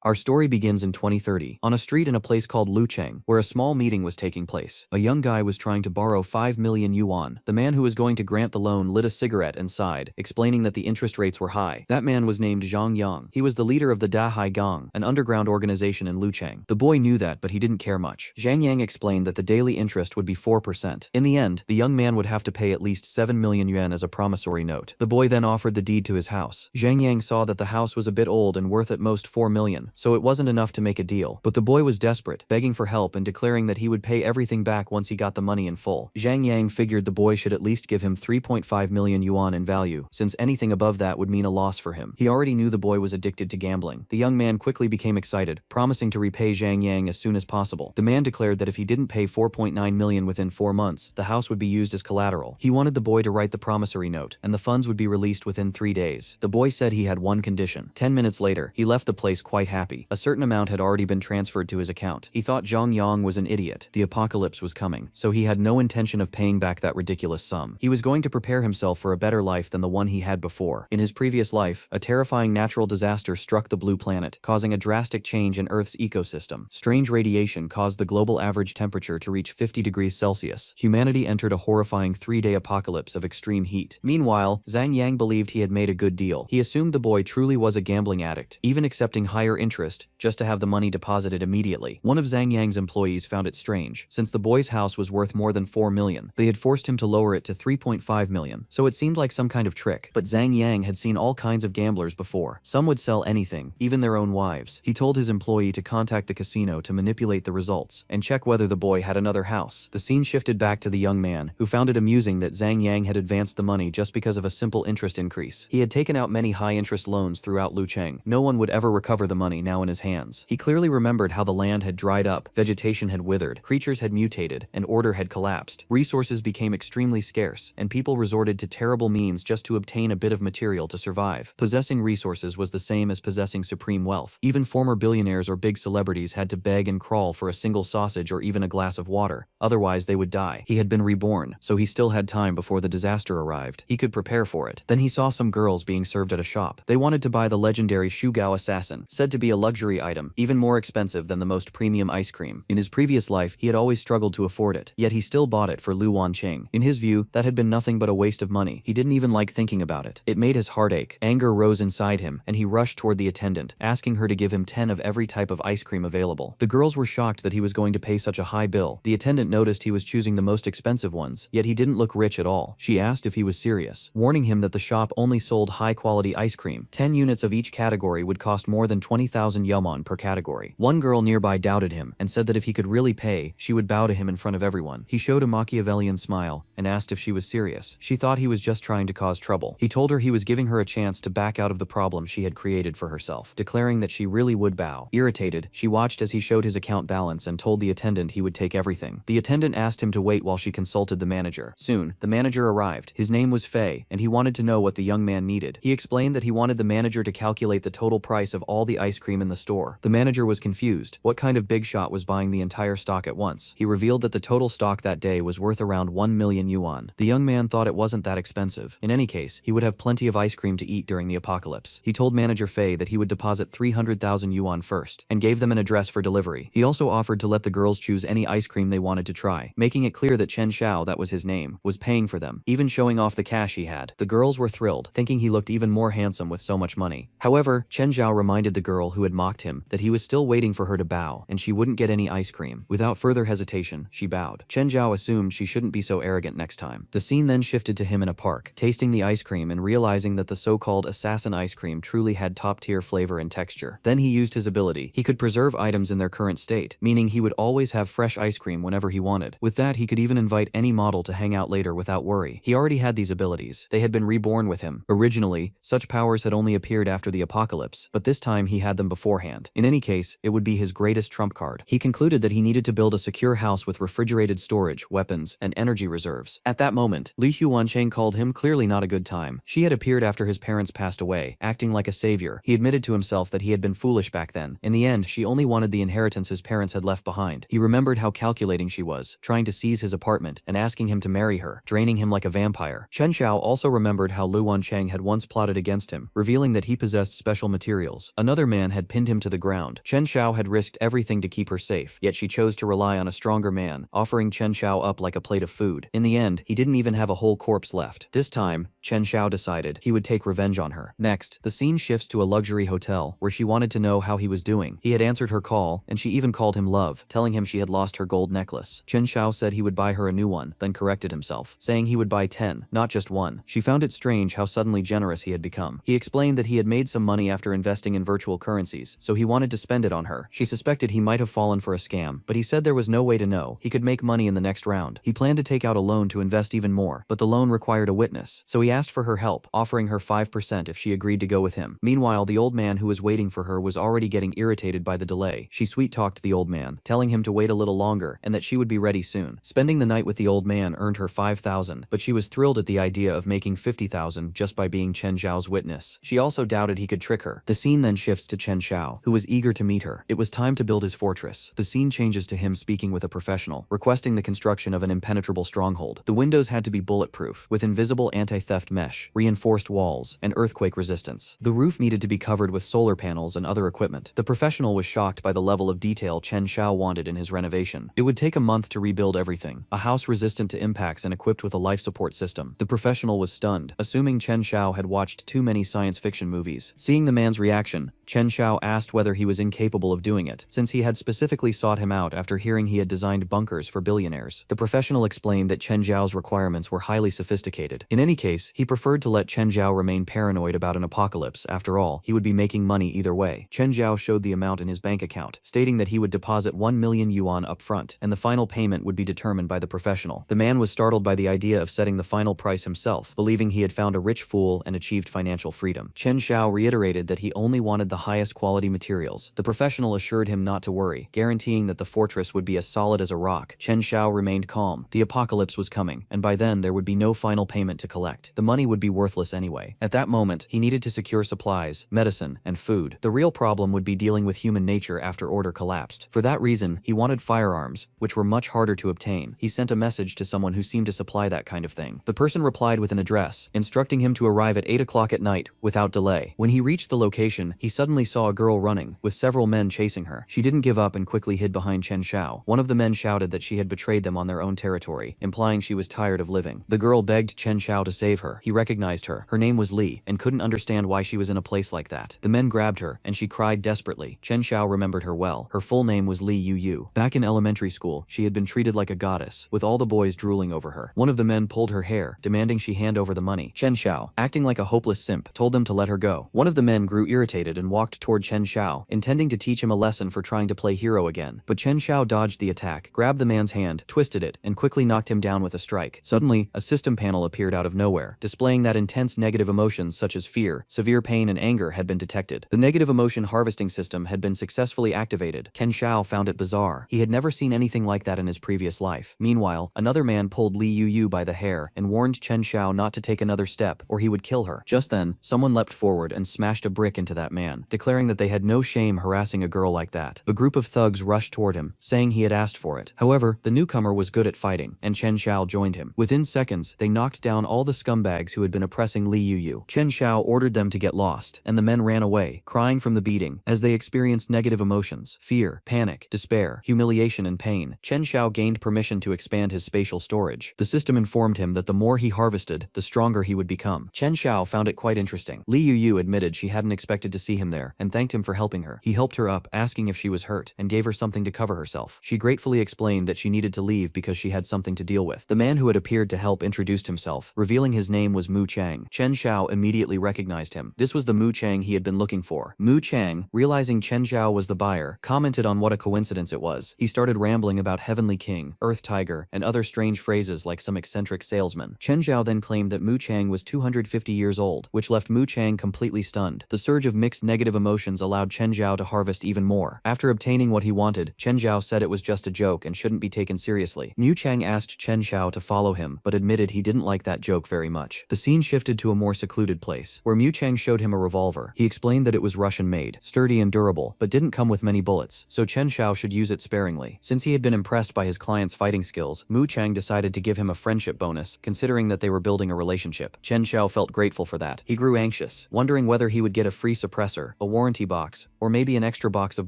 Our story begins in 2030, on a street in a place called Lucheng, where a small meeting was taking place. A young guy was trying to borrow 5 million yuan. The man who was going to grant the loan lit a cigarette and sighed, explaining that the interest rates were high. That man was named Zhang Yang. He was the leader of the Dahai Gang, an underground organization in Lucheng. The boy knew that, but he didn't care much. Zhang Yang explained that the daily interest would be 4%. In the end, the young man would have to pay at least 7 million yuan as a promissory note. The boy then offered the deed to his house. Zhang Yang saw that the house was a bit old and worth at most 4 million, so it wasn't enough to make a deal. But the boy was desperate, begging for help and declaring that he would pay everything back once he got the money in full. Zhang Yang figured the boy should at least give him 3.5 million yuan in value, since anything above that would mean a loss for him. He already knew the boy was addicted to gambling. The young man quickly became excited, promising to repay Zhang Yang as soon as possible. The man declared that if he didn't pay 4.9 million within 4 months, the house would be used as collateral. He wanted the boy to write the promissory note, and the funds would be released within 3 days. The boy said he had one condition. 10 minutes later, he left the place quite happy. A certain amount had already been transferred to his account. He thought Zhang Yang was an idiot. The apocalypse was coming, so he had no intention of paying back that ridiculous sum. He was going to prepare himself for a better life than the one he had before. In his previous life, a terrifying natural disaster struck the blue planet, causing a drastic change in Earth's ecosystem. Strange radiation caused the global average temperature to reach 50 degrees Celsius. Humanity entered a horrifying 3-day apocalypse of extreme heat. Meanwhile, Zhang Yang believed he had made a good deal. He assumed the boy truly was a gambling addict, even accepting higher interest just to have the money deposited immediately. One of Zhang Yang's employees found it strange. Since the boy's house was worth more than 4 million, they had forced him to lower it to 3.5 million, so it seemed like some kind of trick. But Zhang Yang had seen all kinds of gamblers before. Some would sell anything, even their own wives. He told his employee to contact the casino to manipulate the results and check whether the boy had another house. The scene shifted back to the young man, who found it amusing that Zhang Yang had advanced the money just because of a simple interest increase. He had taken out many high-interest loans throughout Lucheng. No one would ever recover the money now in his hands. He clearly remembered how the land had dried up, vegetation had withered, creatures had mutated, and order had collapsed. Resources became extremely scarce, and people resorted to terrible means just to obtain a bit of material to survive. Possessing resources was the same as possessing supreme wealth. Even former billionaires or big celebrities had to beg and crawl for a single sausage or even a glass of water, otherwise they would die. He had been reborn, so he still had time before the disaster arrived. He could prepare for it. Then he saw some girls being served at a shop. They wanted to buy the legendary Shugao assassin, said to be a luxury item, even more expensive than the most premium ice cream. In his previous life, he had always struggled to afford it, yet he still bought it for Lu Wanqing. In his view, that had been nothing but a waste of money. He didn't even like thinking about it. It made his heart ache. Anger rose inside him, and he rushed toward the attendant, asking her to give him 10 of every type of ice cream available. The girls were shocked that he was going to pay such a high bill. The attendant noticed he was choosing the most expensive ones, yet he didn't look rich at all. She asked if he was serious, warning him that the shop only sold high-quality ice cream. 10 units of each category would cost more than 20,000 yuan per category. One girl nearby doubted him and said that if he could really pay, she would bow to him in front of everyone. He showed a Machiavellian smile and asked if she was serious. She thought he was just trying to cause trouble. He told her he was giving her a chance to back out of the problem she had created for herself, declaring that she really would bow. Irritated, she watched as he showed his account balance and told the attendant he would take everything. The attendant asked him to wait while she consulted the manager. Soon, the manager arrived. His name was Fei, and he wanted to know what the young man needed. He explained that he wanted the manager to calculate the total price of all the ice cream in the store. The manager was confused. What kind of big shot was buying the entire stock at once? He revealed that the total stock that day was worth around 1 million yuan. The young man thought it wasn't that expensive. In any case, he would have plenty of ice cream to eat during the apocalypse. He told manager Fei that he would deposit 300,000 yuan first, and gave them an address for delivery. He also offered to let the girls choose any ice cream they wanted to try, making it clear that Chen Xiao, that was his name, was paying for them, even showing off the cash he had. The girls were thrilled, thinking he looked even more handsome with so much money. However, Chen Xiao reminded the girl who had mocked him that he was still waiting for her to bow, and she wouldn't get any ice cream. Without further hesitation, she bowed. Chen Xiao assumed she shouldn't be so arrogant next time. The scene then shifted to him in a park, tasting the ice cream and realizing that the so-called assassin ice cream truly had top-tier flavor and texture. Then he used his ability. He could preserve items in their current state, meaning he would always have fresh ice cream whenever he wanted. With that, he could even invite any model to hang out later without worry. He already had these abilities. They had been reborn with him. Originally, such powers had only appeared after the apocalypse, but this time he had them beforehand. In any case, it would be his greatest trump card. He concluded that he needed to build a secure house with refrigerated storage, weapons, and energy reserves. At that moment, Li Huancheng called him clearly not a good time. She had appeared after his parents passed away, acting like a savior. He admitted to himself that he had been foolish back then. In the end, she only wanted the inheritance his parents had left behind. He remembered how calculating she was, trying to seize his apartment and asking him to marry her, draining him like a vampire. Chen Xiao also remembered how Lu Wancheng had once plotted against him, revealing that he possessed special materials. Another man man had pinned him to the ground. Chen Xiao had risked everything to keep her safe, yet she chose to rely on a stronger man, offering Chen Xiao up like a plate of food. In the end, he didn't even have a whole corpse left. This time, Chen Xiao decided he would take revenge on her. Next, the scene shifts to a luxury hotel, where she wanted to know how he was doing. He had answered her call, and she even called him love, telling him she had lost her gold necklace. Chen Xiao said he would buy her a new one, then corrected himself, saying he would buy 10, not just one. She found it strange how suddenly generous he had become. He explained that he had made some money after investing in virtual currencies, so he wanted to spend it on her. She suspected he might have fallen for a scam, but he said there was no way to know. He could make money in the next round. He planned to take out a loan to invest even more, but the loan required a witness, so he asked for her help, offering her 5% if she agreed to go with him. Meanwhile, the old man who was waiting for her was already getting irritated by the delay. She sweet-talked the old man, telling him to wait a little longer and that she would be ready soon. Spending the night with the old man earned her 5,000, but she was thrilled at the idea of making 50,000 just by being Chen Xiao's witness. She also doubted he could trick her. The scene then shifts to Chen Xiao, who was eager to meet her. It was time to build his fortress. The scene changes to him speaking with a professional, requesting the construction of an impenetrable stronghold. The windows had to be bulletproof, with invisible anti-theft mesh, reinforced walls, and earthquake resistance. The roof needed to be covered with solar panels and other equipment. The professional was shocked by the level of detail Chen Xiao wanted in his renovation. It would take a month to rebuild everything. A house resistant to impacts and equipped with a life support system. The professional was stunned, assuming Chen Xiao had watched too many science fiction movies. Seeing the man's reaction, Chen Xiao asked whether he was incapable of doing it, since he had specifically sought him out after hearing he had designed bunkers for billionaires. The professional explained that Chen Xiao's requirements were highly sophisticated. In any case, he preferred to let Chen Xiao remain paranoid about an apocalypse. After all, he would be making money either way. Chen Xiao showed the amount in his bank account, stating that he would deposit 1 million yuan up front, and the final payment would be determined by the professional. The man was startled by the idea of setting the final price himself, believing he had found a rich fool and achieved financial freedom. Chen Xiao reiterated that he only wanted the highest quality materials. The professional assured him not to worry, guaranteeing that the fortress would be as solid as a rock. Chen Xiao remained calm. The apocalypse was coming, and by then there would be no final payment to collect. The money would be worthless anyway. At that moment, he needed to secure supplies, medicine, and food. The real problem would be dealing with human nature after order collapsed. For that reason, he wanted firearms, which were much harder to obtain. He sent a message to someone who seemed to supply that kind of thing. The person replied with an address, instructing him to arrive at 8 o'clock at night, without delay. When he reached the location, he suddenly saw a girl running, with several men chasing her. She didn't give up and quickly hid behind Chen Xiao. One of the men shouted that she had betrayed them on their own territory, implying she was tired of living. The girl begged Chen Xiao to save her. He recognized her. Her name was Li, and couldn't understand why she was in a place like that. The men grabbed her, and she cried desperately. Chen Xiao remembered her well. Her full name was Li Yu. Back in elementary school, she had been treated like a goddess, with all the boys drooling over her. One of the men pulled her hair, demanding she hand over the money. Chen Xiao, acting like a hopeless simp, told them to let her go. One of the men grew irritated and walked toward Chen Xiao, intending to teach him a lesson for trying to play hero again. But Chen Xiao dodged the attack, grabbed the man's hand, twisted it, and quickly knocked him down with a strike. Suddenly, a system panel appeared out of nowhere, displaying that intense negative emotions such as fear, severe pain, and anger had been detected. The negative emotion harvesting system had been successfully activated. Chen Xiao found it bizarre. He had never seen anything like that in his previous life. Meanwhile, another man pulled Li Yu by the hair and warned Chen Xiao not to take another step or he would kill her. Just then, someone leapt forward and smashed a brick into that man, declaring that they had no shame harassing a girl like that. A group of thugs rushed toward him, saying he had asked for it. However, the newcomer was good at fighting, and Chen Xiao joined him. Within seconds, they knocked down all the scumbags who had been oppressing Li Yu. Chen Xiao ordered them to get lost, and the men ran away, crying from the beating, as they experienced negative emotions, fear, panic, despair, humiliation, and pain. Chen Xiao gained permission to expand his spatial storage. The system informed him that the more he harvested, the stronger he would become. Chen Xiao found it quite interesting. Li Yu admitted she hadn't expected to see him there, and thanked him for helping her. He helped her up, asking if she was hurt, and gave her something to cover herself. She gratefully explained that she needed to leave because she had something to deal with. The man who had appeared to help introduced himself, revealing his name was Mu Chang. Chen Xiao immediately recognized him. This was the Mu Chang he had been looking for. Mu Chang, realizing Chen Xiao was the buyer, commented on what a coincidence it was. He started rambling about Heavenly King, Earth Tiger, and other strange phrases like some eccentric salesman. Chen Xiao then claimed that Mu Chang was 250 years old, which left Mu Chang completely stunned. The surge of mixed negative emotions allowed Chen Xiao to harvest even more. After obtaining what he wanted, Chen Xiao said it was just a joke and shouldn't be taken seriously. Mu Chang asked Chen Xiao to follow him, but admitted he didn't like that joke very much. The scene shifted to a more secluded place, where Mu Chang showed him a revolver. He explained that it was Russian-made, sturdy and durable, but didn't come with many bullets, so Chen Xiao should use it sparingly. Since he had been impressed by his client's fighting skills, Mu Chang decided to give him a friendship bonus, considering that they were building a relationship. Chen Xiao felt grateful for that. He grew anxious, wondering whether he would get a free suppressor, a warning warranty box, or maybe an extra box of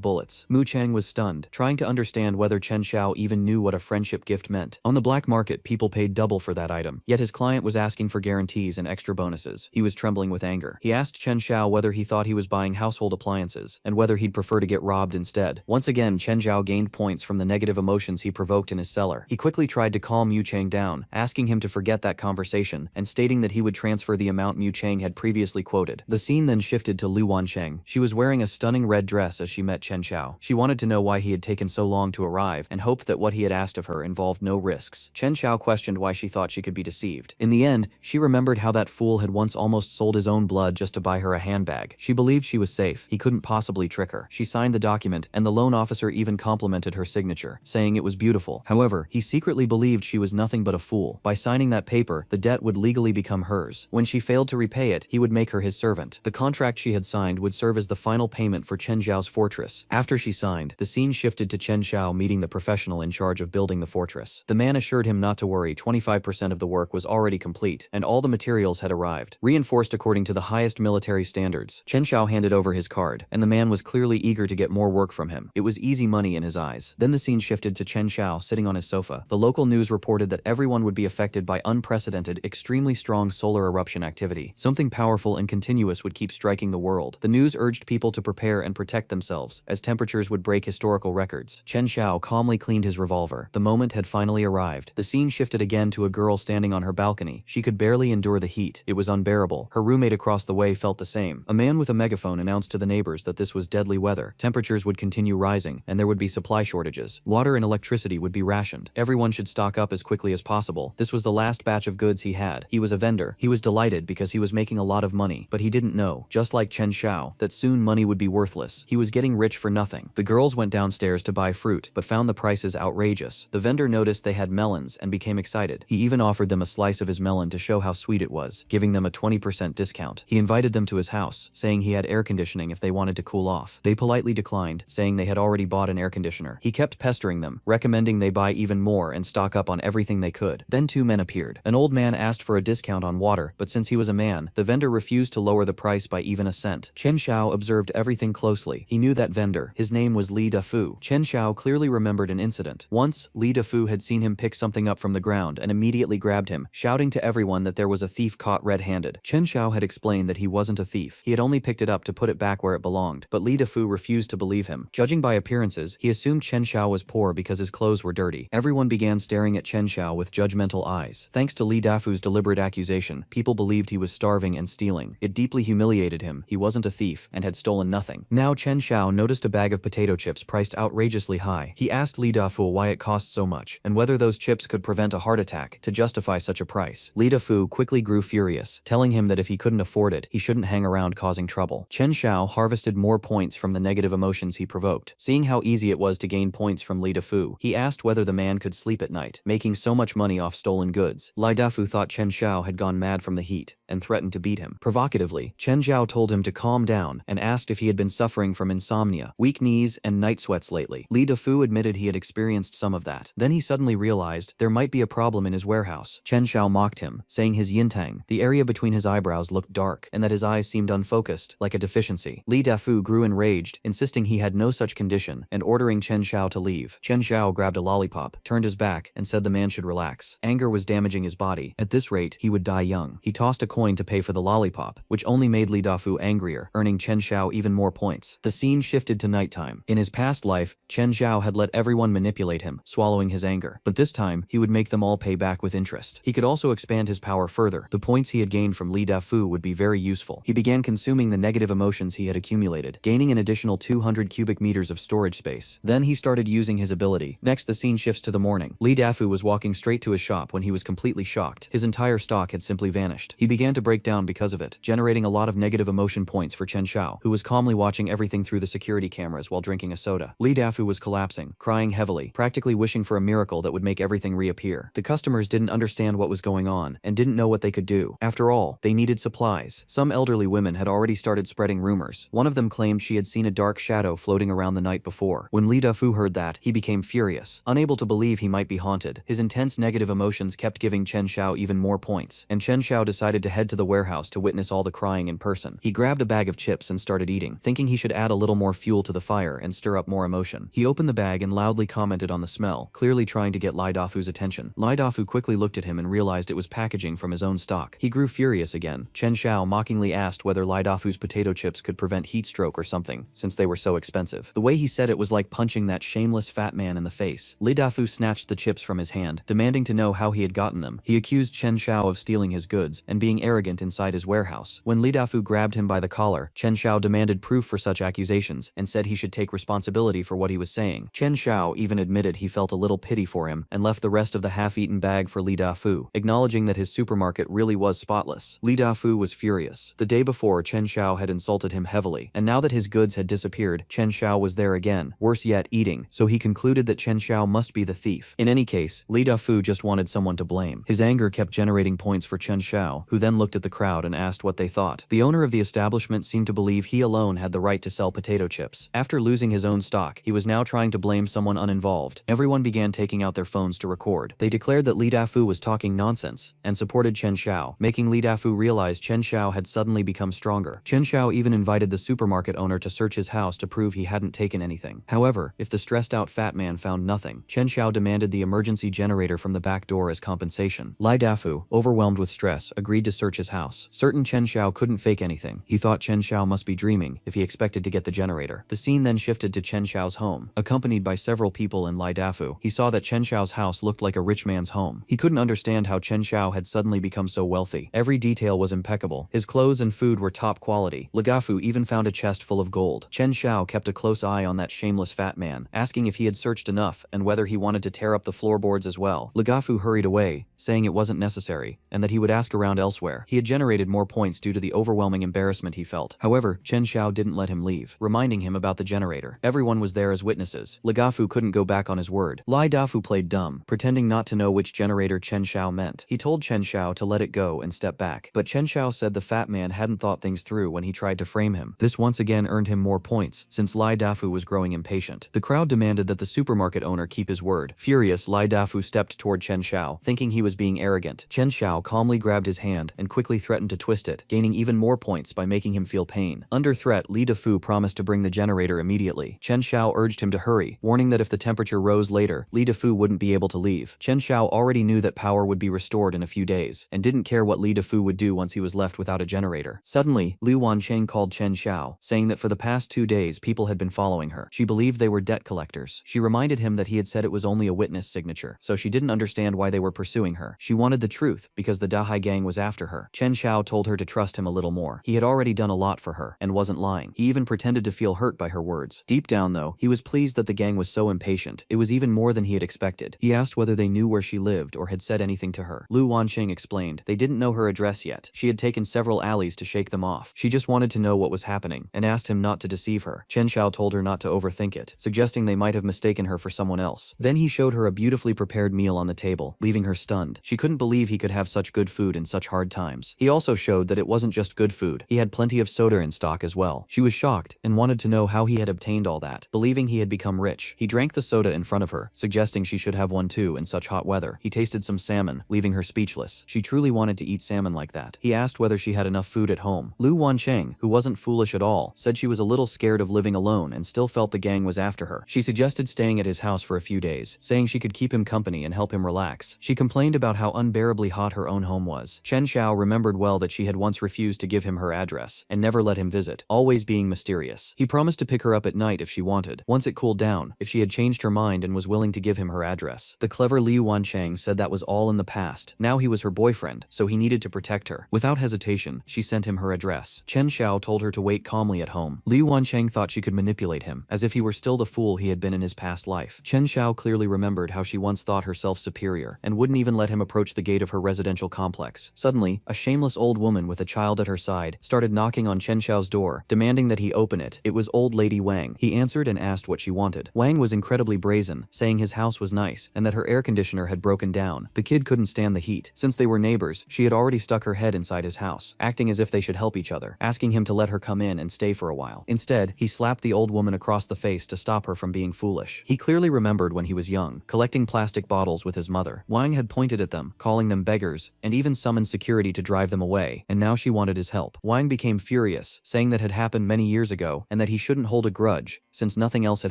bullets. Mu Chang was stunned, trying to understand whether Chen Xiao even knew what a friendship gift meant. On the black market, people paid double for that item, yet his client was asking for guarantees and extra bonuses. He was trembling with anger. He asked Chen Xiao whether he thought he was buying household appliances, and whether he'd prefer to get robbed instead. Once again, Chen Xiao gained points from the negative emotions he provoked in his seller. He quickly tried to calm Mu Chang down, asking him to forget that conversation, and stating that he would transfer the amount Mu Chang had previously quoted. The scene then shifted to Lu Wancheng. She was wearing a stunning red dress as she met Chen Xiao. She wanted to know why he had taken so long to arrive, and hoped that what he had asked of her involved no risks. Chen Xiao questioned why she thought she could be deceived. In the end, she remembered how that fool had once almost sold his own blood just to buy her a handbag. She believed she was safe. He couldn't possibly trick her. She signed the document, and the loan officer even complimented her signature, saying it was beautiful. However, he secretly believed she was nothing but a fool. By signing that paper, the debt would legally become hers. When she failed to repay it, he would make her his servant. The contract she had signed would serve as the final payment for Chen Xiao's fortress. After she signed, the scene shifted to Chen Xiao meeting the professional in charge of building the fortress. The man assured him not to worry, 25% of the work was already complete, and all the materials had arrived, reinforced according to the highest military standards. Chen Xiao handed over his card, and the man was clearly eager to get more work from him. It was easy money in his eyes. Then the scene shifted to Chen Xiao sitting on his sofa. The local news reported that everyone would be affected by unprecedented, extremely strong solar eruption activity. Something powerful and continuous would keep striking the world. The news urged people to prepare and protect themselves, as temperatures would break historical records. Chen Xiao calmly cleaned his revolver. The moment had finally arrived. The scene shifted again to a girl standing on her balcony. She could barely endure the heat. It was unbearable. Her roommate across the way felt the same. A man with a megaphone announced to the neighbors that this was deadly weather. Temperatures would continue rising, and there would be supply shortages. Water and electricity would be rationed. Everyone should stock up as quickly as possible. This was the last batch of goods he had. He was a vendor. He was delighted because he was making a lot of money, but he didn't know, just like Chen Xiao, that soon money would be worthless. He was getting rich for nothing. The girls went downstairs to buy fruit, but found the prices outrageous. The vendor noticed they had melons and became excited. He even offered them a slice of his melon to show how sweet it was, giving them a 20% discount. He invited them to his house, saying he had air conditioning if they wanted to cool off. They politely declined, saying they had already bought an air conditioner. He kept pestering them, recommending they buy even more and stock up on everything they could. Then two men appeared. An old man asked for a discount on water, but since he was a man, the vendor refused to lower the price by even a cent. Chen Xiao observed everything closely. He knew that vendor. His name was Li Dafu. Chen Xiao clearly remembered an incident. Once, Li Dafu had seen him pick something up from the ground and immediately grabbed him, shouting to everyone that there was a thief caught red-handed. Chen Xiao had explained that he wasn't a thief. He had only picked it up to put it back where it belonged, but Li Dafu refused to believe him. Judging by appearances, he assumed Chen Xiao was poor because his clothes were dirty. Everyone began staring at Chen Xiao with judgmental eyes. Thanks to Li Dafu's deliberate accusation, people believed he was starving and stealing. It deeply humiliated him. He wasn't a thief and had stolen nothing. Now Chen Xiao noticed a bag of potato chips priced outrageously high. He asked Li Dafu why it cost so much, and whether those chips could prevent a heart attack to justify such a price. Li Dafu quickly grew furious, telling him that if he couldn't afford it, he shouldn't hang around causing trouble. Chen Xiao harvested more points from the negative emotions he provoked. Seeing how easy it was to gain points from Li Dafu, he asked whether the man could sleep at night, making so much money off stolen goods. Li Dafu thought Chen Xiao had gone mad from the heat, and threatened to beat him. Provocatively, Chen Xiao told him to calm down, and asked if he had been suffering from insomnia, weak knees, and night sweats lately. Li Dafu admitted he had experienced some of that. Then he suddenly realized there might be a problem in his warehouse. Chen Xiao mocked him, saying his yintang, the area between his eyebrows, looked dark, and that his eyes seemed unfocused, like a deficiency. Li Dafu grew enraged, insisting he had no such condition, and ordering Chen Xiao to leave. Chen Xiao grabbed a lollipop, turned his back, and said the man should relax. Anger was damaging his body. At this rate, he would die young. He tossed a coin to pay for the lollipop, which only made Li Dafu angrier, earning Chen Xiao even more points. The scene shifted to nighttime. In his past life, Chen Xiao had let everyone manipulate him, swallowing his anger. But this time, he would make them all pay back with interest. He could also expand his power further. The points he had gained from Li Dafu would be very useful. He began consuming the negative emotions he had accumulated, gaining an additional 200 cubic meters of storage space. Then he started using his ability. Next, the scene shifts to the morning. Li Dafu was walking straight to his shop when he was completely shocked. His entire stock had simply vanished. He began to break down because of it, generating a lot of negative emotion points for Chen Xiao, who was calmly watching everything through the security cameras while drinking a soda. Li Dafu was collapsing, crying heavily, practically wishing for a miracle that would make everything reappear. The customers didn't understand what was going on, and didn't know what they could do. After all, they needed supplies. Some elderly women had already started spreading rumors. One of them claimed she had seen a dark shadow floating around the night before. When Li Dafu heard that, he became furious, unable to believe he might be haunted. His intense negative emotions kept giving Chen Xiao even more points, and Chen Xiao decided to head to the warehouse to witness all the crying in person. He grabbed a bag of chips and and started eating, thinking he should add a little more fuel to the fire and stir up more emotion. He opened the bag and loudly commented on the smell, clearly trying to get Lie Dafu's attention. Lie Dafu quickly looked at him and realized it was packaging from his own stock. He grew furious again. Chen Xiao mockingly asked whether Lie Dafu's potato chips could prevent heat stroke or something, since they were so expensive. The way he said it was like punching that shameless fat man in the face. Lie Dafu snatched the chips from his hand, demanding to know how he had gotten them. He accused Chen Xiao of stealing his goods and being arrogant inside his warehouse. When Lie Dafu grabbed him by the collar, Chen Xiao demanded proof for such accusations and said he should take responsibility for what he was saying. Chen Xiao even admitted he felt a little pity for him and left the rest of the half-eaten bag for Lie Dafu, acknowledging that his supermarket really was spotless. Lie Dafu was furious. The day before, Chen Xiao had insulted him heavily, and now that his goods had disappeared, Chen Xiao was there again, worse yet, eating, so he concluded that Chen Xiao must be the thief. In any case, Lie Dafu just wanted someone to blame. His anger kept generating points for Chen Xiao, who then looked at the crowd and asked what they thought. The owner of the establishment seemed to believe he alone had the right to sell potato chips. After losing his own stock, he was now trying to blame someone uninvolved. Everyone began taking out their phones to record. They declared that Lie Dafu was talking nonsense and supported Chen Xiao, making Lie Dafu realize Chen Xiao had suddenly become stronger. Chen Xiao even invited the supermarket owner to search his house to prove he hadn't taken anything. However, if the stressed-out fat man found nothing, Chen Xiao demanded the emergency generator from the back door as compensation. Lie Dafu, overwhelmed with stress, agreed to search his house. Certain Chen Xiao couldn't fake anything. He thought Chen Xiao must be dreaming if he expected to get the generator. The scene then shifted to Chen Xiao's home. Accompanied by several people in Lie Dafu, he saw that Chen Xiao's house looked like a rich man's home. He couldn't understand how Chen Xiao had suddenly become so wealthy. Every detail was impeccable. His clothes and food were top quality. Lie Dafu even found a chest full of gold. Chen Xiao kept a close eye on that shameless fat man, asking if he had searched enough and whether he wanted to tear up the floorboards as well. Lie Dafu hurried away, saying it wasn't necessary and that he would ask around elsewhere. He had generated more points due to the overwhelming embarrassment he felt. However, Chen Xiao didn't let him leave, reminding him about the generator. Everyone was there as witnesses. Lie Dafu couldn't go back on his word. Lie Dafu played dumb, pretending not to know which generator Chen Xiao meant. He told Chen Xiao to let it go and step back, but Chen Xiao said the fat man hadn't thought things through when he tried to frame him. This once again earned him more points, since Lie Dafu was growing impatient. The crowd demanded that the supermarket owner keep his word. Furious, Lie Dafu stepped toward Chen Xiao, thinking he was being arrogant. Chen Xiao calmly grabbed his hand and quickly threatened to twist it, gaining even more points by making him feel pain. Under threat, Lie Dafu promised to bring the generator immediately. Chen Xiao urged him to hurry, warning that if the temperature rose later, Lie Dafu wouldn't be able to leave. Chen Xiao already knew that power would be restored in a few days, and didn't care what Lie Dafu would do once he was left without a generator. Suddenly, Liu Wancheng called Chen Xiao, saying that for the past 2 days people had been following her. She believed they were debt collectors. She reminded him that he had said it was only a witness signature, so she didn't understand why they were pursuing her. She wanted the truth, because the Dahai gang was after her. Chen Xiao told her to trust him a little more. He had already done a lot for her, and wasn't lying. He even pretended to feel hurt by her words. Deep down though, he was pleased that the gang was so impatient. It was even more than he had expected. He asked whether they knew where she lived or had said anything to her. Lu Wanqing explained they didn't know her address yet. She had taken several alleys to shake them off. She just wanted to know what was happening, and asked him not to deceive her. Chen Xiao told her not to overthink it, suggesting they might have mistaken her for someone else. Then he showed her a beautifully prepared meal on the table, leaving her stunned. She couldn't believe he could have such good food in such hard times. He also showed that it wasn't just good food. He had plenty of soda in stock as well. She was shocked and wanted to know how he had obtained all that. Believing he had become rich, he drank the soda in front of her, suggesting she should have one too in such hot weather. He tasted some salmon, leaving her speechless. She truly wanted to eat salmon like that. He asked whether she had enough food at home. Lu Wancheng, who wasn't foolish at all, said she was a little scared of living alone and still felt the gang was after her. She suggested staying at his house for a few days, saying she could keep him company and help him relax. She complained about how unbearably hot her own home was. Chen Xiao remembered well that she had once refused to give him her address, and never let him visit, always being mysterious. He promised to pick her up at night if she wanted, once it cooled down, if she had changed her mind and was willing to give him her address. The clever Liu Wancheng said that was all in the past. Now he was her boyfriend, so he needed to protect her. Without hesitation, she sent him her address. Chen Xiao told her to wait calmly at home. Liu Wancheng thought she could manipulate him, as if he were still the fool he had been in his past life. Chen Xiao clearly remembered how she once thought herself superior, and wouldn't even let him approach the gate of her residential complex. Suddenly, a shameless old woman with a child at her side started knocking on Chen Xiao's door, demanding that he open it. It was old lady Wang. He answered and asked what she wanted. Wang was incredibly brazen, saying his house was nice, and that her air conditioner had broken down. The kid couldn't stand the heat. Since they were neighbors, she had already stuck her head inside his house, acting as if they should help each other, asking him to let her come in and stay for a while. Instead, he slapped the old woman across the face to stop her from being foolish. He clearly remembered when he was young, collecting plastic bottles with his mother. Wang had pointed at them, calling them beggars, and even summoned security to drive them away, and now she wanted his help. Wang became furious, saying that had happened many years ago and that he shouldn't hold a grudge, since nothing else had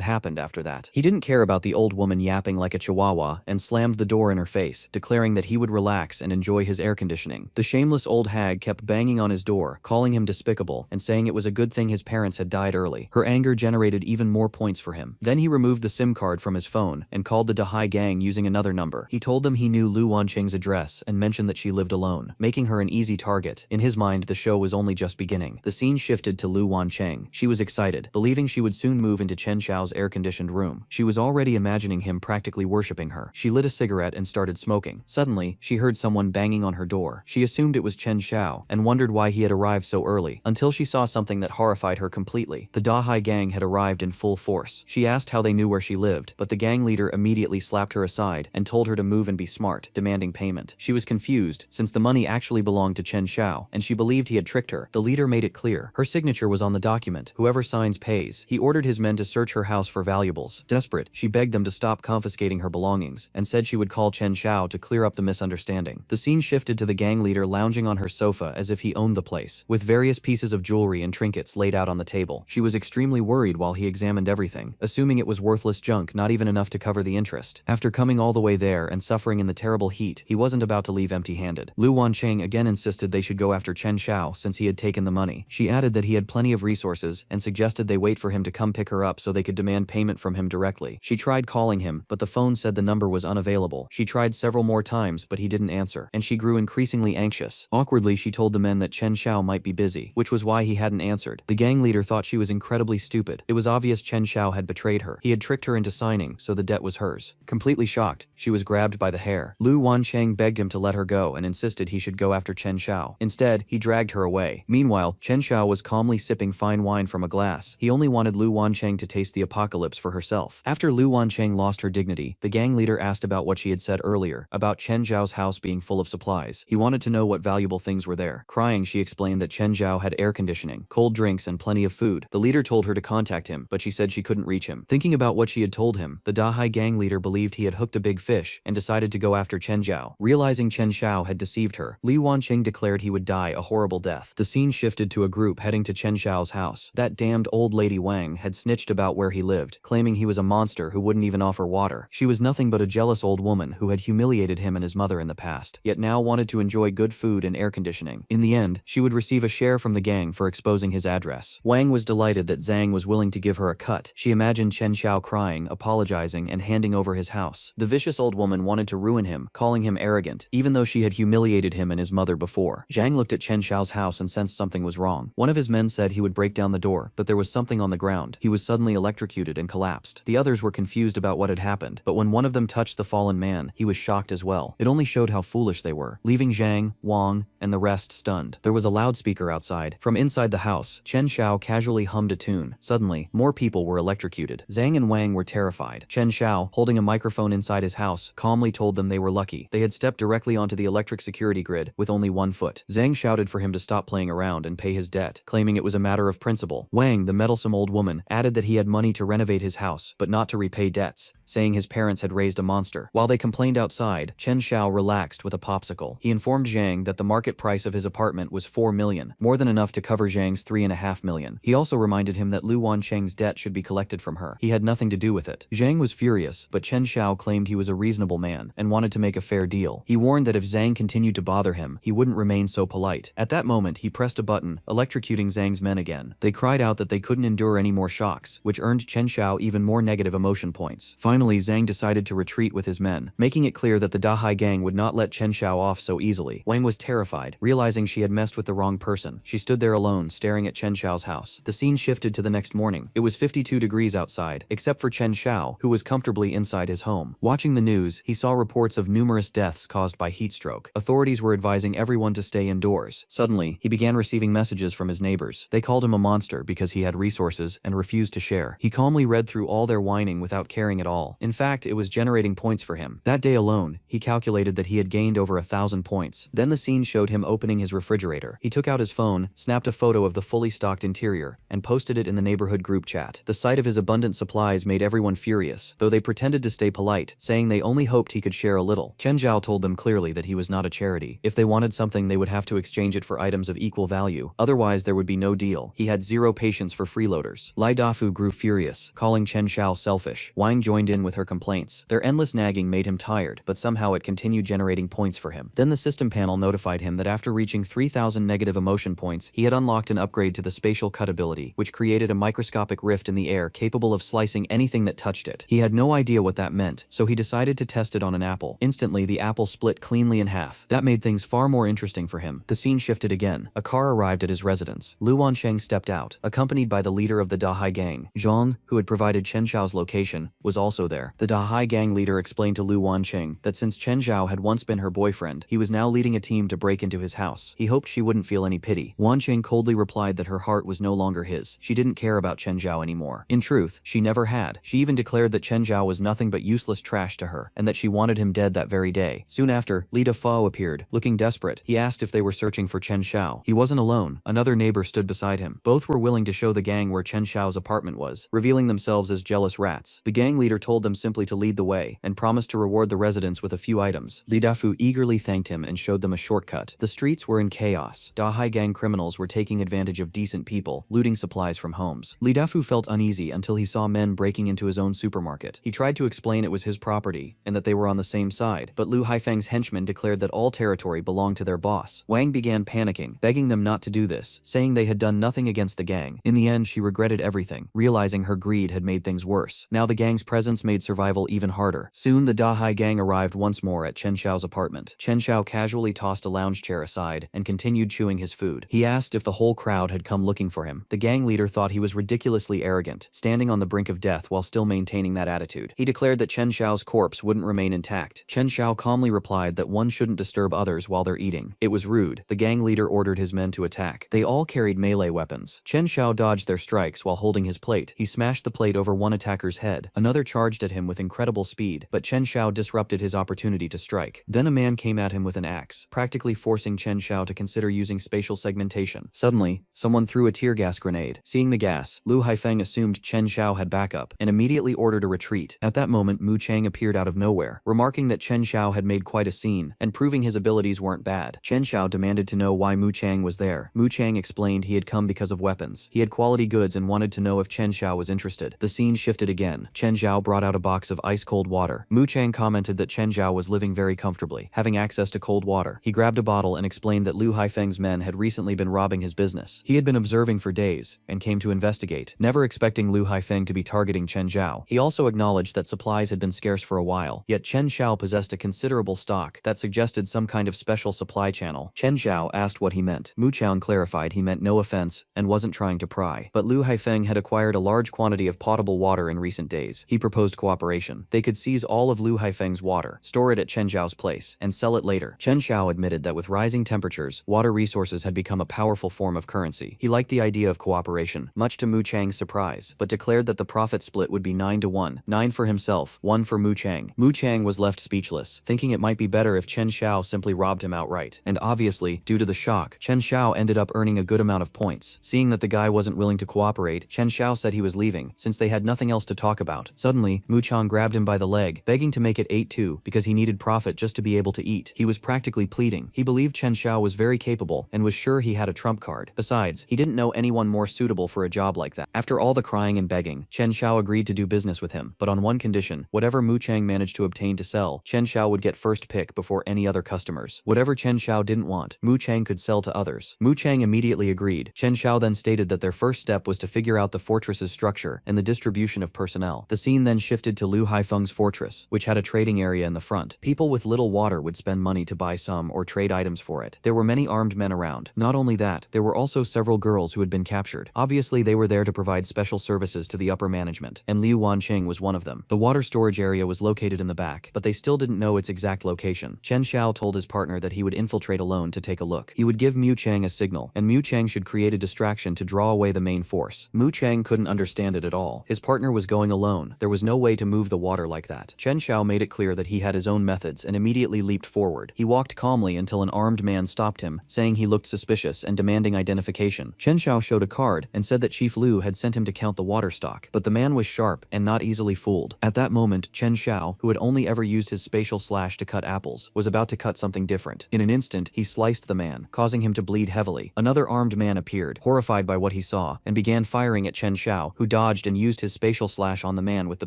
happened after that. He didn't care about the old woman yapping like a chihuahua and slammed the door in her face, declaring that he would relax and enjoy his air conditioning. The shameless old hag kept banging on his door, calling him despicable and saying it was a good thing his parents had died early. Her anger generated even more points for him. Then he removed the SIM card from his phone and called the Dahai gang using another number. He told them he knew Lu Wancheng's address and mentioned that she lived alone, making her an easy target. In his mind, the show was only just beginning. The scene shifted to Lu Wancheng. She was excited, believing she would soon move into Chen Xiao's air-conditioned room. She was already imagining him practically worshipping her. She lit a cigarette and started smoking. Suddenly, she heard someone banging on her door. She assumed it was Chen Xiao and wondered why he had arrived so early, until she saw something that horrified her completely. The Dahai gang had arrived in full force. She asked how they knew where she lived, but the gang leader immediately slapped her aside and told her to move and be smart, demanding payment. She was confused, since the money actually belonged to Chen Xiao, and she believed he had tricked her. The leader made it clear. Her signature was on the document. Whoever signs pays. He ordered his men to search her house for valuables. Desperate, she begged them to stop confiscating her belongings and said she would call Chen Xiao to clear up the misunderstanding. The scene shifted to the gang leader lounging on her sofa as if he owned the place, with various pieces of jewelry and trinkets laid out on the table. She was extremely worried while he examined everything, assuming it was worthless junk, not even enough to cover the interest. After coming all the way there and suffering in the terrible heat, he wasn't about to leave empty-handed. Lu Wancheng again insisted they should go after Chen Xiao since he had taken the money. She added that he had plenty of resources and suggested they wait for him to come pick her up so they could demand payment from him directly. She tried calling him, but the phone said the number was unavailable. She tried several more times, but he didn't answer, and she grew increasingly anxious. Awkwardly, she told the men that Chen Xiao might be busy, which was why he hadn't answered. The gang leader thought she was incredibly stupid. It was obvious Chen Xiao had betrayed her. He had tricked her into signing, so the debt was hers. Completely shocked, she was grabbed by the hair. Lu Wancheng begged him to let her go and insisted he should go after Chen Xiao. Instead, he dragged her away. Meanwhile, Chen Xiao was calmly sipping fine wine from a glass. He only wanted Lu Wancheng to taste the apocalypse for herself. After Lu Wancheng lost her dignity, the gang leader asked about what she had said earlier, about Chen Xiao's house being full of supplies. He wanted to know what valuable things were there. Crying, she explained that Chen Xiao had air conditioning, cold drinks, and plenty of food. The leader told her to contact him, but she said she couldn't reach him. Thinking about what she had told him, the Dahai gang leader believed he had hooked a big fish and decided to go after Chen Xiao. Realizing Chen Xiao had deceived her, Lu Wancheng declared he would die a horrible death. The scene shifted to a group heading to Chen Xiao's house. That damned old lady Wang had snitched about where he lived, claiming he was a monster who wouldn't even offer water. She was nothing but a jealous old woman who had humiliated him and his mother in the past, yet now wanted to enjoy good food and air conditioning. In the end, she would receive a share from the gang for exposing his address. Wang was delighted that Zhang was willing to give her a cut. She imagined Chen Xiao crying, apologizing, and handing over his house. The vicious old woman wanted to ruin him, calling him arrogant, even though she had humiliated him and his mother before. Zhang looked at Chen Xiao's house and sensed something was wrong. One of his men said he would break down the door, but there was something on the ground. He was suddenly electrocuted and collapsed. The others were confused about what had happened, but when one of them touched the fallen man, he was shocked as well. It only showed how foolish they were, leaving Zhang, Wang, and the rest stunned. There was a loudspeaker outside. From inside the house, Chen Xiao casually hummed a tune. Suddenly, more people were electrocuted. Zhang and Wang were terrified. Chen Xiao, holding a microphone inside his house, calmly told them they were lucky. They had stepped directly onto the electric security grid with only one foot. Zhang shouted for him to stop playing around and pay his debt, claiming it was a matter of principle. Wang, the meddlesome old woman, added that he had money to renovate his house, but not to repay debts, saying his parents had raised a monster. While they complained outside, Chen Xiao relaxed with a popsicle. He informed Zhang that the market price of his apartment was 4 million, more than enough to cover Zhang's 3.5 million. He also reminded him that Lu Wancheng's debt should be collected from her. He had nothing to do with it. Zhang was furious, but Chen Xiao claimed he was a reasonable man and wanted to make a fair deal. He warned that if Zhang continued to bother him, he wouldn't remain so polite. At that moment, he pressed a button, electrocuting Zhang's men again. They cried out that they couldn't endure any more shocks, which earned Chen Xiao even more negative emotion points. Finally, Zhang decided to retreat with his men, making it clear that the Dahai gang would not let Chen Xiao off so easily. Wang was terrified, realizing she had messed with the wrong person. She stood there alone, staring at Chen Xiao's house. The scene shifted to the next morning. It was 52 degrees outside, except for Chen Xiao, who was comfortably inside his home. Watching the news, he saw reports of numerous deaths caused by heat stroke. Authorities were advising everyone to stay indoors. Suddenly, he began receiving messages from his neighbors. They called him a monster because he had resources and refused to share. He calmly read through all their whining without caring at all. In fact, it was generating points for him. That day alone, he calculated that he had gained over 1,000 points. Then the scene showed him opening his refrigerator. He took out his phone, snapped a photo of the fully stocked interior, and posted it in the neighborhood group chat. The sight of his abundant supplies made everyone furious, though they pretended to stay polite, saying they only hoped he could share a little. Chen Zhao told them clearly that he was not a charity. If they wanted something, they would have to exchange it for items of equal value. Otherwise, realized there would be no deal. He had zero patience for freeloaders. Lai Dafu grew furious, calling Chen Xiao selfish. Wang joined in with her complaints. Their endless nagging made him tired, but somehow it continued generating points for him. Then the system panel notified him that after reaching 3,000 negative emotion points, he had unlocked an upgrade to the spatial cut ability, which created a microscopic rift in the air capable of slicing anything that touched it. He had no idea what that meant, so he decided to test it on an apple. Instantly, the apple split cleanly in half. That made things far more interesting for him. The scene shifted again. A car arrived at his residence. Lu Wancheng stepped out, accompanied by the leader of the Dahai gang. Zhang, who had provided Chen Xiao's location, was also there. The Dahai gang leader explained to Lu Wancheng that since Chen Xiao had once been her boyfriend, he was now leading a team to break into his house. He hoped she wouldn't feel any pity. Wancheng coldly replied that her heart was no longer his. She didn't care about Chen Xiao anymore. In truth, she never had. She even declared that Chen Xiao was nothing but useless trash to her, and that she wanted him dead that very day. Soon after, Li Dafao appeared, looking desperate. He asked if they were searching for Chen Xiao. He wasn't alone. Another neighbor stood beside him. Both were willing to show the gang where Chen Xiao's apartment was, revealing themselves as jealous rats. The gang leader told them simply to lead the way, and promised to reward the residents with a few items. Li Dafu eagerly thanked him and showed them a shortcut. The streets were in chaos. Dahai gang criminals were taking advantage of decent people, looting supplies from homes. Li Dafu felt uneasy until he saw men breaking into his own supermarket. He tried to explain it was his property, and that they were on the same side, but Lu Haifeng's henchmen declared that all territory belonged to their boss. Wang began panicking, begging them not to do this, saying they had done nothing against the gang. In the end, she regretted everything, realizing her greed had made things worse. Now the gang's presence made survival even harder. Soon the Dahai gang arrived once more at Chen Xiao's apartment. Chen Xiao casually tossed a lounge chair aside and continued chewing his food. He asked if the whole crowd had come looking for him. The gang leader thought he was ridiculously arrogant, standing on the brink of death while still maintaining that attitude. He declared that Chen Xiao's corpse wouldn't remain intact. Chen Xiao calmly replied that one shouldn't disturb others while they're eating. It was rude. The gang leader ordered his men to attack. They all carried melee weapons. Chen Xiao dodged their strikes while holding his plate. He smashed the plate over one attacker's head. Another charged at him with incredible speed, but Chen Xiao disrupted his opportunity to strike. Then a man came at him with an axe, practically forcing Chen Xiao to consider using spatial segmentation. Suddenly, someone threw a tear gas grenade. Seeing the gas, Lu Haifeng assumed Chen Xiao had backup and immediately ordered a retreat. At that moment, Mu Chang appeared out of nowhere, remarking that Chen Xiao had made quite a scene and proving his abilities weren't bad. Chen Xiao demanded to know why Mu Chang was there. Mu Chang explained he had come because of weapons. He had quality goods and wanted to know if Chen Xiao was interested. The scene shifted again. Chen Xiao brought out a box of ice-cold water. Mu Chang commented that Chen Xiao was living very comfortably, having access to cold water. He grabbed a bottle and explained that Lu Haifeng's men had recently been robbing his business. He had been observing for days and came to investigate, never expecting Lu Haifeng to be targeting Chen Xiao. He also acknowledged that supplies had been scarce for a while, yet Chen Xiao possessed a considerable stock that suggested some kind of special supply channel. Chen Xiao asked what he meant. Mu Chang clarified he meant no offense and wasn't trying to pry. But Lu Haifeng had acquired a large quantity of potable water in recent days. He proposed cooperation. They could seize all of Lu Haifeng's water, store it at Chen Xiao's place, and sell it later. Chen Xiao admitted that with rising temperatures, water resources had become a powerful form of currency. He liked the idea of cooperation, much to Mu Chang's surprise, but declared that the profit split would be 9-1, 9 for himself, 1 for Mu Chang. Mu Chang was left speechless, thinking it might be better if Chen Xiao simply robbed him outright. And obviously, due to the shock, Chen Xiao ended up earning a good amount of points. Seeing that the guy wasn't willing to cooperate, Chen Xiao said he was leaving, since they had nothing else to talk about. Suddenly, Mu Chang grabbed him by the leg, begging to make it 8-2 because he needed profit just to be able to eat. He was practically pleading. He believed Chen Xiao was very capable and was sure he had a trump card. Besides, he didn't know anyone more suitable for a job like that. After all the crying and begging, Chen Xiao agreed to do business with him, but on one condition: whatever Mu Chang managed to obtain to sell, Chen Xiao would get first pick before any other customers. Whatever Chen Xiao didn't want, Mu Chang could sell to others. Mu Chang immediately agreed. Chen Xiao then stated that their first step was to figure out the fortress's structure and the distribution of personnel. The scene then shifted to Lu Haifeng's fortress, which had a trading area in the front. People with little water would spend money to buy some or trade items for it. There were many armed men around. Not only that, there were also several girls who had been captured. Obviously, they were there to provide special services to the upper management, and Liu Wanqing was one of them. The water storage area was located in the back, but they still didn't know its exact location. Chen Xiao told his partner that he would infiltrate alone to take a look. He would give Mu Chang a signal, and Mu Chang should create a distraction to draw away the main force. Mu Chang couldn't understand it at all. His partner was going alone. There was no way to move the water like that. Chen Xiao made it clear that he had his own methods and immediately leaped forward. He walked calmly until an armed man stopped him, saying he looked suspicious and demanding identification. Chen Xiao showed a card and said that Chief Lu had sent him to count the water stock, but the man was sharp and not easily fooled. At that moment, Chen Xiao, who had only ever used his spatial slash to cut apples, was about to cut something different. In an instant, he sliced the man, causing him to bleed heavily. Another armed man appeared, horrified by what he saw, and began firing at Chen Xiao, who dodged and used his spatial slash on the man with the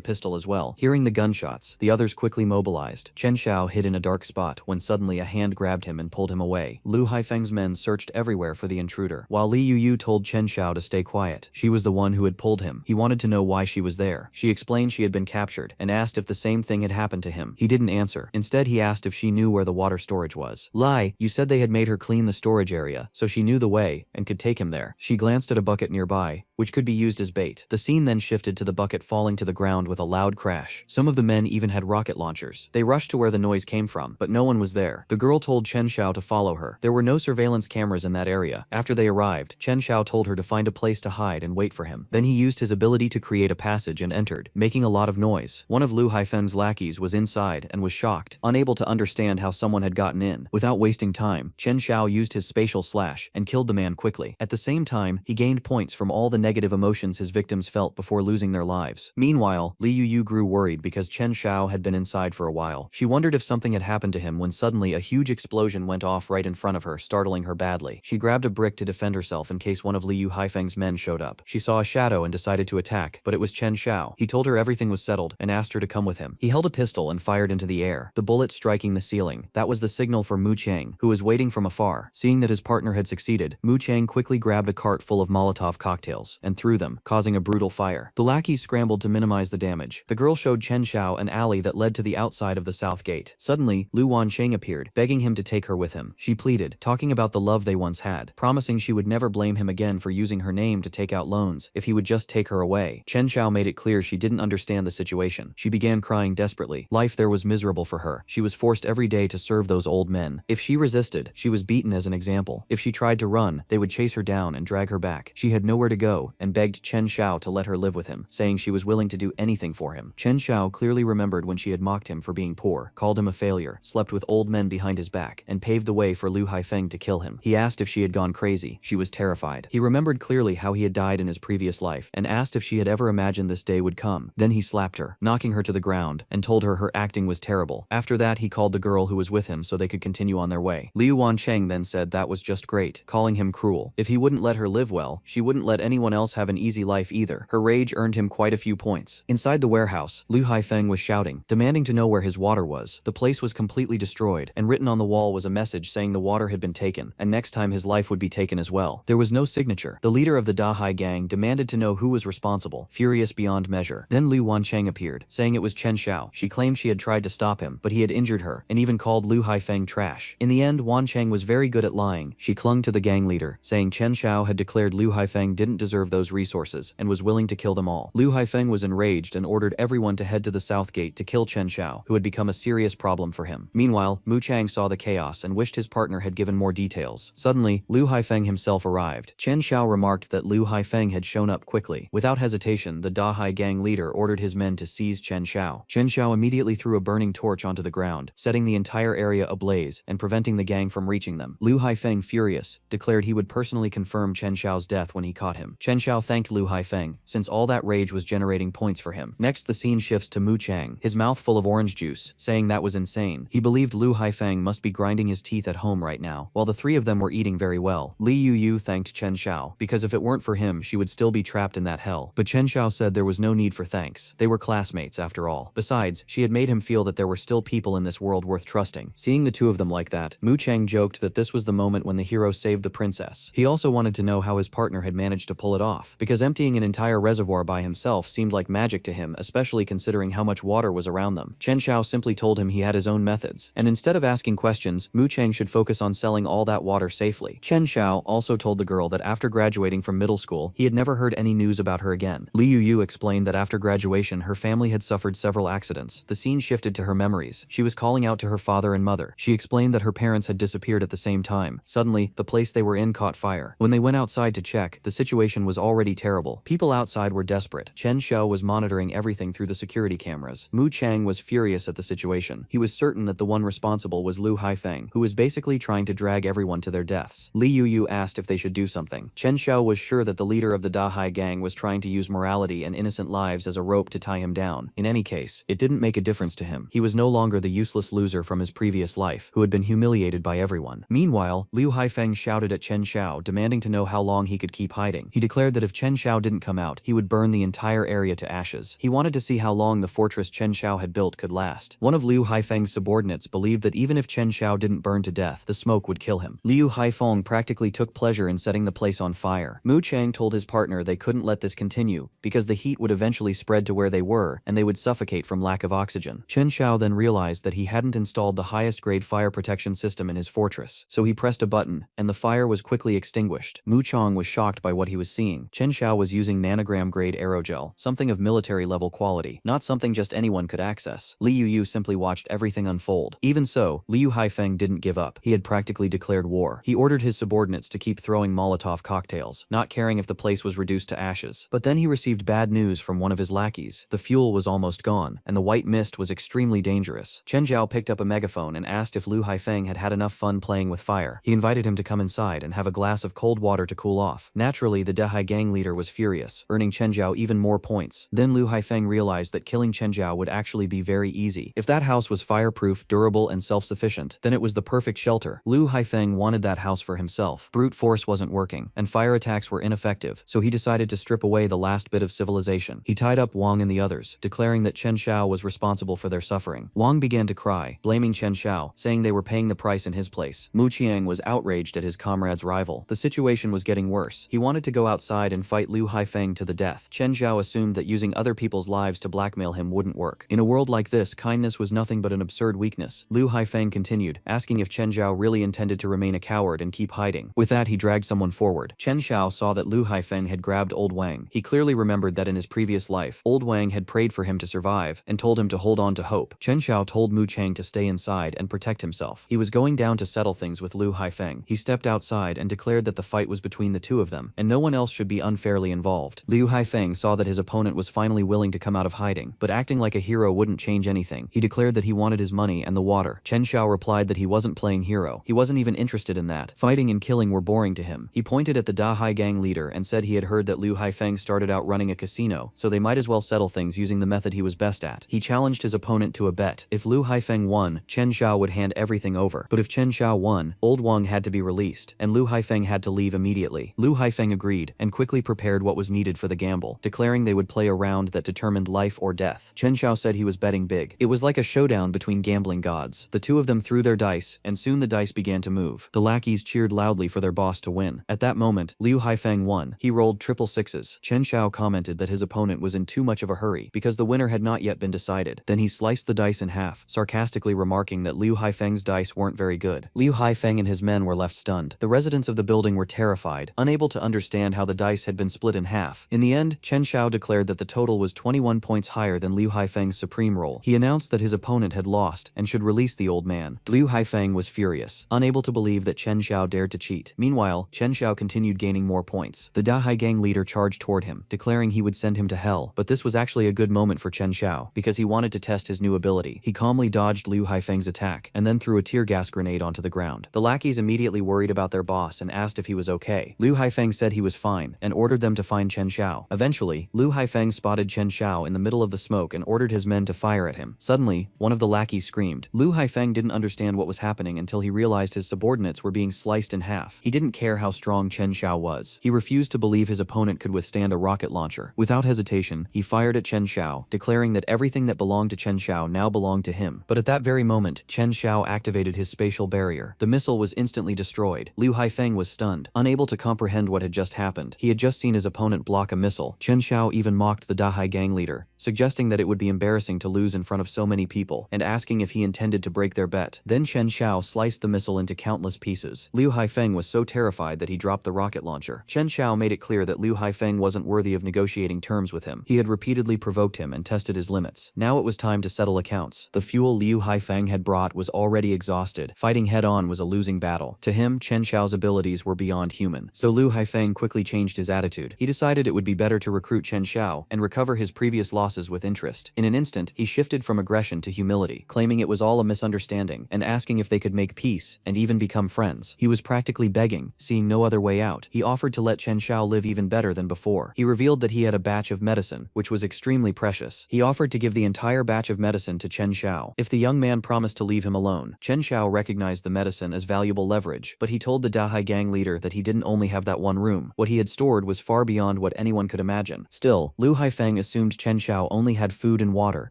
pistol as well. Hearing the gunshots, the others quickly mobilized. Chen Xiao hid in a dark spot when suddenly a hand grabbed him and pulled him away. Lu Haifeng's men searched everywhere for the intruder, while Li Yuyu told Chen Xiao to stay quiet. She was the one who had pulled him. He wanted to know why she was there. She explained she had been captured and asked if the same thing had happened to him. He didn't answer. Instead, he asked if she knew where the water storage was. Lie, you said they had made her clean the storage area, so she knew the way and could take him there. She glanced at a bucket nearby, which could be used as bait. The scene then shifted to the bucket falling to the ground with a loud crash. Some of the men even had rocket launchers. They rushed to where the noise came from, but no one was there. The girl told Chen Xiao to follow her. There were no surveillance cameras in that area. After they arrived, Chen Xiao told her to find a place to hide and wait for him. Then he used his ability to create a passage and entered, making a lot of noise. One of Lu Haifeng's lackeys was inside and was shocked, unable to understand how someone had gotten in. Without wasting time, Chen Xiao used his spatial slash and killed the man quickly. At the same time, he gained points from all the negative emotions his victims felt before losing their lives. Meanwhile, Li Yuyu grew worried because Chen Xiao had been inside for a while. She wondered if something had happened to him when suddenly a huge explosion went off right in front of her, startling her badly. She grabbed a brick to defend herself in case one of Liu Haifeng's men showed up. She saw a shadow and decided to attack, but it was Chen Xiao. He told her everything was settled and asked her to come with him. He held a pistol and fired into the air, the bullet striking the ceiling. That was the signal for Mu Chang, who was waiting from afar. Seeing that his partner had succeeded, Mu Chang quickly grabbed a cart full of Molotov cocktails and threw them, causing a brutal fire. The lackeys scrambled to minimize the damage. The girl showed Chen Xiao an alley that led to the outside of the south gate. Suddenly, Lu Wancheng appeared, begging him to take her with him. She pleaded, talking about the love they once had, promising she would never blame him again for using her name to take out loans if he would just take her away. Chen Xiao made it clear she didn't understand the situation. She began crying desperately. Life there was miserable for her. She was forced every day to serve those old men. If she resisted, she was beaten as an example. If she tried to run, they would chase her down and drag her back. She had nowhere to go and begged Chen Xiao to let her live with him, saying she was willing to do anything for him. Chen Xiao clearly remembered when she had mocked him for being poor, called him a failure, slept with old men behind his back, and paved the way for Lu Haifeng to kill him. He asked if she had gone crazy. She was terrified. He remembered clearly how he had died in his previous life and asked if she had ever imagined this day would come. Then he slapped her, knocking her to the ground, and told her her acting was terrible. After that, he called the girl who was with him so they could continue on their way. Liu Wancheng then said that was just great, calling him cruel. If he wouldn't let her live well, she wouldn't let anyone else have an easy life either. Her rage earned him quite a few points. Inside the warehouse, Lu Haifeng was shouting, demanding to know where his water was. The place was completely destroyed, and written on the wall was a message saying the water had been taken, and next time his life would be taken as well. There was no signature. The leader of the Dahai gang demanded to know who was responsible, furious beyond measure. Then Lu Wancheng appeared, saying it was Chen Xiao. She claimed she had tried to stop him, but he had injured her, and even called Lu Haifeng trash. In the end, Wancheng was very good at lying. She clung to the gang leader, saying Chen Xiao had declared Lu Haifeng didn't deserve those resources, and was willing to kill them all. Lu Haifeng was enraged and ordered everyone to head to the south gate to kill Chen Xiao, who had become a serious problem for him. Meanwhile, Mu Chang saw the chaos and wished his partner had given more details. Suddenly, Lu Haifeng himself arrived. Chen Xiao remarked that Lu Haifeng had shown up quickly. Without hesitation, the Dahai gang leader ordered his men to seize Chen Xiao. Chen Xiao immediately threw a burning torch onto the ground, setting the entire area ablaze and preventing the gang from reaching them. Lu Haifeng, furious, declared he would personally confirm Chen Xiao's death when he caught him. Chen Xiao thanked Lu Haifeng, since all that rage was generating points for him. Next, the scene shifts to Mu Chang, his mouth full of orange juice, saying that was insane. He believed Lu Haifeng must be grinding his teeth at home right now, while the three of them were eating very well. Li Yuyu thanked Chen Xiao, because if it weren't for him, she would still be trapped in that hell. But Chen Xiao said there was no need for thanks. They were classmates after all. Besides, she had made him feel that there were still people in this world worth trusting. Seeing the two of them like that, Mu Chang joked that this was the moment when the hero saved the princess. He also wanted to know how his partner had managed to pull it off, because emptying an entire reservoir by himself seemed like magic to him, especially considering how much water was around them. Chen Xiao simply told him he had his own methods, and instead of asking questions, Mu Chang should focus on selling all that water safely. Chen Xiao also told the girl that after graduating from middle school, he had never heard any news about her again. Li Yuyu explained that after graduation, her family had suffered several accidents. The scene shifted to her memories. She was calling out to her father and mother. She explained that her parents had disappeared at the same time. Suddenly, the place they were in caught fire. When they went outside to check, the situation was already terrible. People outside were desperate. Chen Xiao was monitoring everything through the security cameras. Mu Chang was furious at the situation. He was certain that the one responsible was Lu Haifeng, who was basically trying to drag everyone to their deaths. Li Yuyu asked if they should do something. Chen Xiao was sure that the leader of the Dahai gang was trying to use morality and innocent lives as a rope to tie him down. In any case, it didn't make a difference to him. He was no longer the useless loser from his previous life, who had been humiliated by everyone. Meanwhile, Liu Haifeng shouted at Chen Chen Xiao, demanding to know how long he could keep hiding. He declared that if Chen Xiao didn't come out, he would burn the entire area to ashes. He wanted to see how long the fortress Chen Xiao had built could last. One of Liu Haifeng's subordinates believed that even if Chen Xiao didn't burn to death, the smoke would kill him. Liu Haifeng practically took pleasure in setting the place on fire. Mu Chang told his partner they couldn't let this continue, because the heat would eventually spread to where they were, and they would suffocate from lack of oxygen. Chen Xiao then realized that he hadn't installed the highest grade fire protection system in his fortress, so he pressed a button, and the fire was quickly extinguished. Mu Chang was shocked by what he was seeing. Chen Xiao was using nanogram grade aerogel, something of military level quality, not something just anyone could access. Li Yu simply watched everything unfold. Even so, Liu Haifeng didn't give up. He had practically declared war. He ordered his subordinates to keep throwing Molotov cocktails, not caring if the place was reduced to ashes. But then he received bad news from one of his lackeys. The fuel was almost gone, and the white mist was extremely dangerous. Chen Zhao picked up a megaphone and asked if Liu Haifeng had had enough fun playing with fire. He invited him to come inside and have a glass of cold water to cool off. Naturally, the Dehai gang leader was furious, earning Chen Zhao even more points. Then Liu Haifeng realized that killing Chen Zhao would actually be very easy. If that house was fireproof, durable, and self-sufficient, then it was the perfect shelter. Liu Haifeng wanted that house for himself. Brute force wasn't working, and fire attacks were ineffective, so he decided to strip away the last bit of civilization. He tied up Wang and the others, declaring that Chen Xiao was responsible for their suffering. Wang began to cry, blaming Chen Xiao, saying they were paying the price in his place. Mu Qiang was outraged at his comrade's rival. The situation was getting worse. He wanted to go outside and fight Liu Haifeng to the death. Chen Xiao assumed that using other people's lives to blackmail him wouldn't work. In a world like this, kindness was nothing but an absurd weakness. Liu Haifeng continued, asking if Chen Zhao really intended to remain a coward and keep hiding. With that, he dragged someone forward. Chen Xiao saw that Liu Haifeng had grabbed Old Wang. He clearly remembered that in his previous life, Old Wang had prayed for him to survive and told him to hold on to hope. Chen Xiao told Mu Chang to stay inside and protect himself. He was going down to settle things with Liu Haifeng. He stepped outside and declared that the fight was between the two of them, and no one else should be unfairly involved. Liu Haifeng saw that his opponent was finally willing to come out of hiding, but acting like a hero wouldn't change anything. He declared that he wanted his money and the water. Chen Xiao replied that he wasn't playing hero. He wasn't even interested in that. Fighting and killing were boring to him. He pointed at the Dahai gang leader and said he had heard that Liu Haifeng started out running a casino, so they might as well settle things using the method he was best at. He challenged his opponent to a bet. If Liu Haifeng won, Chen Xiao would hand everything over. But if Chen Xiao won, Old Wang had to be released, and Liu Haifeng had to leave immediately. Liu Haifeng agreed, and quickly prepared what was needed for the gamble, declaring they would play a round that determined life or death. Chen Xiao said he was betting big. It was like a showdown between gambling gods. The two of them threw their dice, and soon the dice began to move. The lackeys cheered loudly for their boss to win. At that moment, Liu Haifeng won. He rolled triple sixes. Chen Xiao commented that his opponent was in too much of a hurry, because the winner had not yet been decided. Then he sliced the dice in half, sarcastically remarking that Liu Haifeng's dice weren't very good. Liu Haifeng and his men were left stunned. The residents of the building were terrified, unable to understand how the dice had been split in half. In the end, Chen Xiao declared that the total was 21 points higher than Liu Haifeng's supreme roll. He announced that his opponent had lost and should release the old man. Liu Haifeng was furious, unable to believe that Chen Xiao dared to cheat. Meanwhile, Chen Xiao continued gaining more points. The Dahai gang leader charged toward him, declaring he would send him to hell. But this was actually a good moment for Chen Xiao, because he wanted to test his new ability. He calmly dodged Liu Haifeng's attack, and then threw a tear gas grenade onto the ground. The lackeys immediately worried about their boss and asked if he was okay. Liu Haifeng said he was fine, and ordered them to find Chen Xiao. Eventually, Liu Haifeng spotted Chen Xiao in the middle of the smoke and ordered his men to fire at him. Suddenly, one of the lackeys screamed. Liu Haifeng didn't understand what was happening until he realized his subordinates were being sliced in half. He didn't care how strong Chen Xiao was. He refused to believe his opponent could withstand a rocket launcher. Without hesitation, he fired at Chen Xiao, declaring that everything that belonged to Chen Xiao now belonged to him. But at that very moment, Chen Xiao activated his spatial barrier. The missile was instantly destroyed. Liu Haifeng was stunned, unable to comprehend what had just happened. He had just seen his opponent block a missile. Chen Xiao even mocked the Dahai gang leader, suggesting that it would be embarrassing to lose in front of so many people, and asking if he intended to break their bet. Then Chen Xiao sliced the missile into countless pieces. Liu Haifeng was so terrified that he dropped the rocket launcher. Chen Xiao made it clear that Liu Haifeng wasn't worthy of negotiating terms with him. He had repeatedly provoked him and tested his limits. Now it was time to settle accounts. The fuel Liu Haifeng had brought was already exhausted. Fighting head-on was a losing battle. To him, Chen Xiao's abilities were beyond human. So Liu Haifeng quickly changed his attitude. He decided it would be better to recruit Chen Xiao and recover his previous losses with interest. In an instant, he shifted from aggression to humility, claiming it was all a misunderstanding and asking if they could make peace and even become friends. He was practically begging, seeing no other way out. He offered to let Chen Xiao live even better than before. He revealed that he had a batch of medicine, which was extremely precious. He offered to give the entire batch of medicine to Chen Xiao if the young man promised to leave him alone. Chen Xiao recognized the medicine as valuable leverage, but he told the Dahai gang leader that he didn't only have that one room. What he had stored was far beyond what anyone could imagine. Still, Lu Haifeng assumed Chen Xiao only had food and water,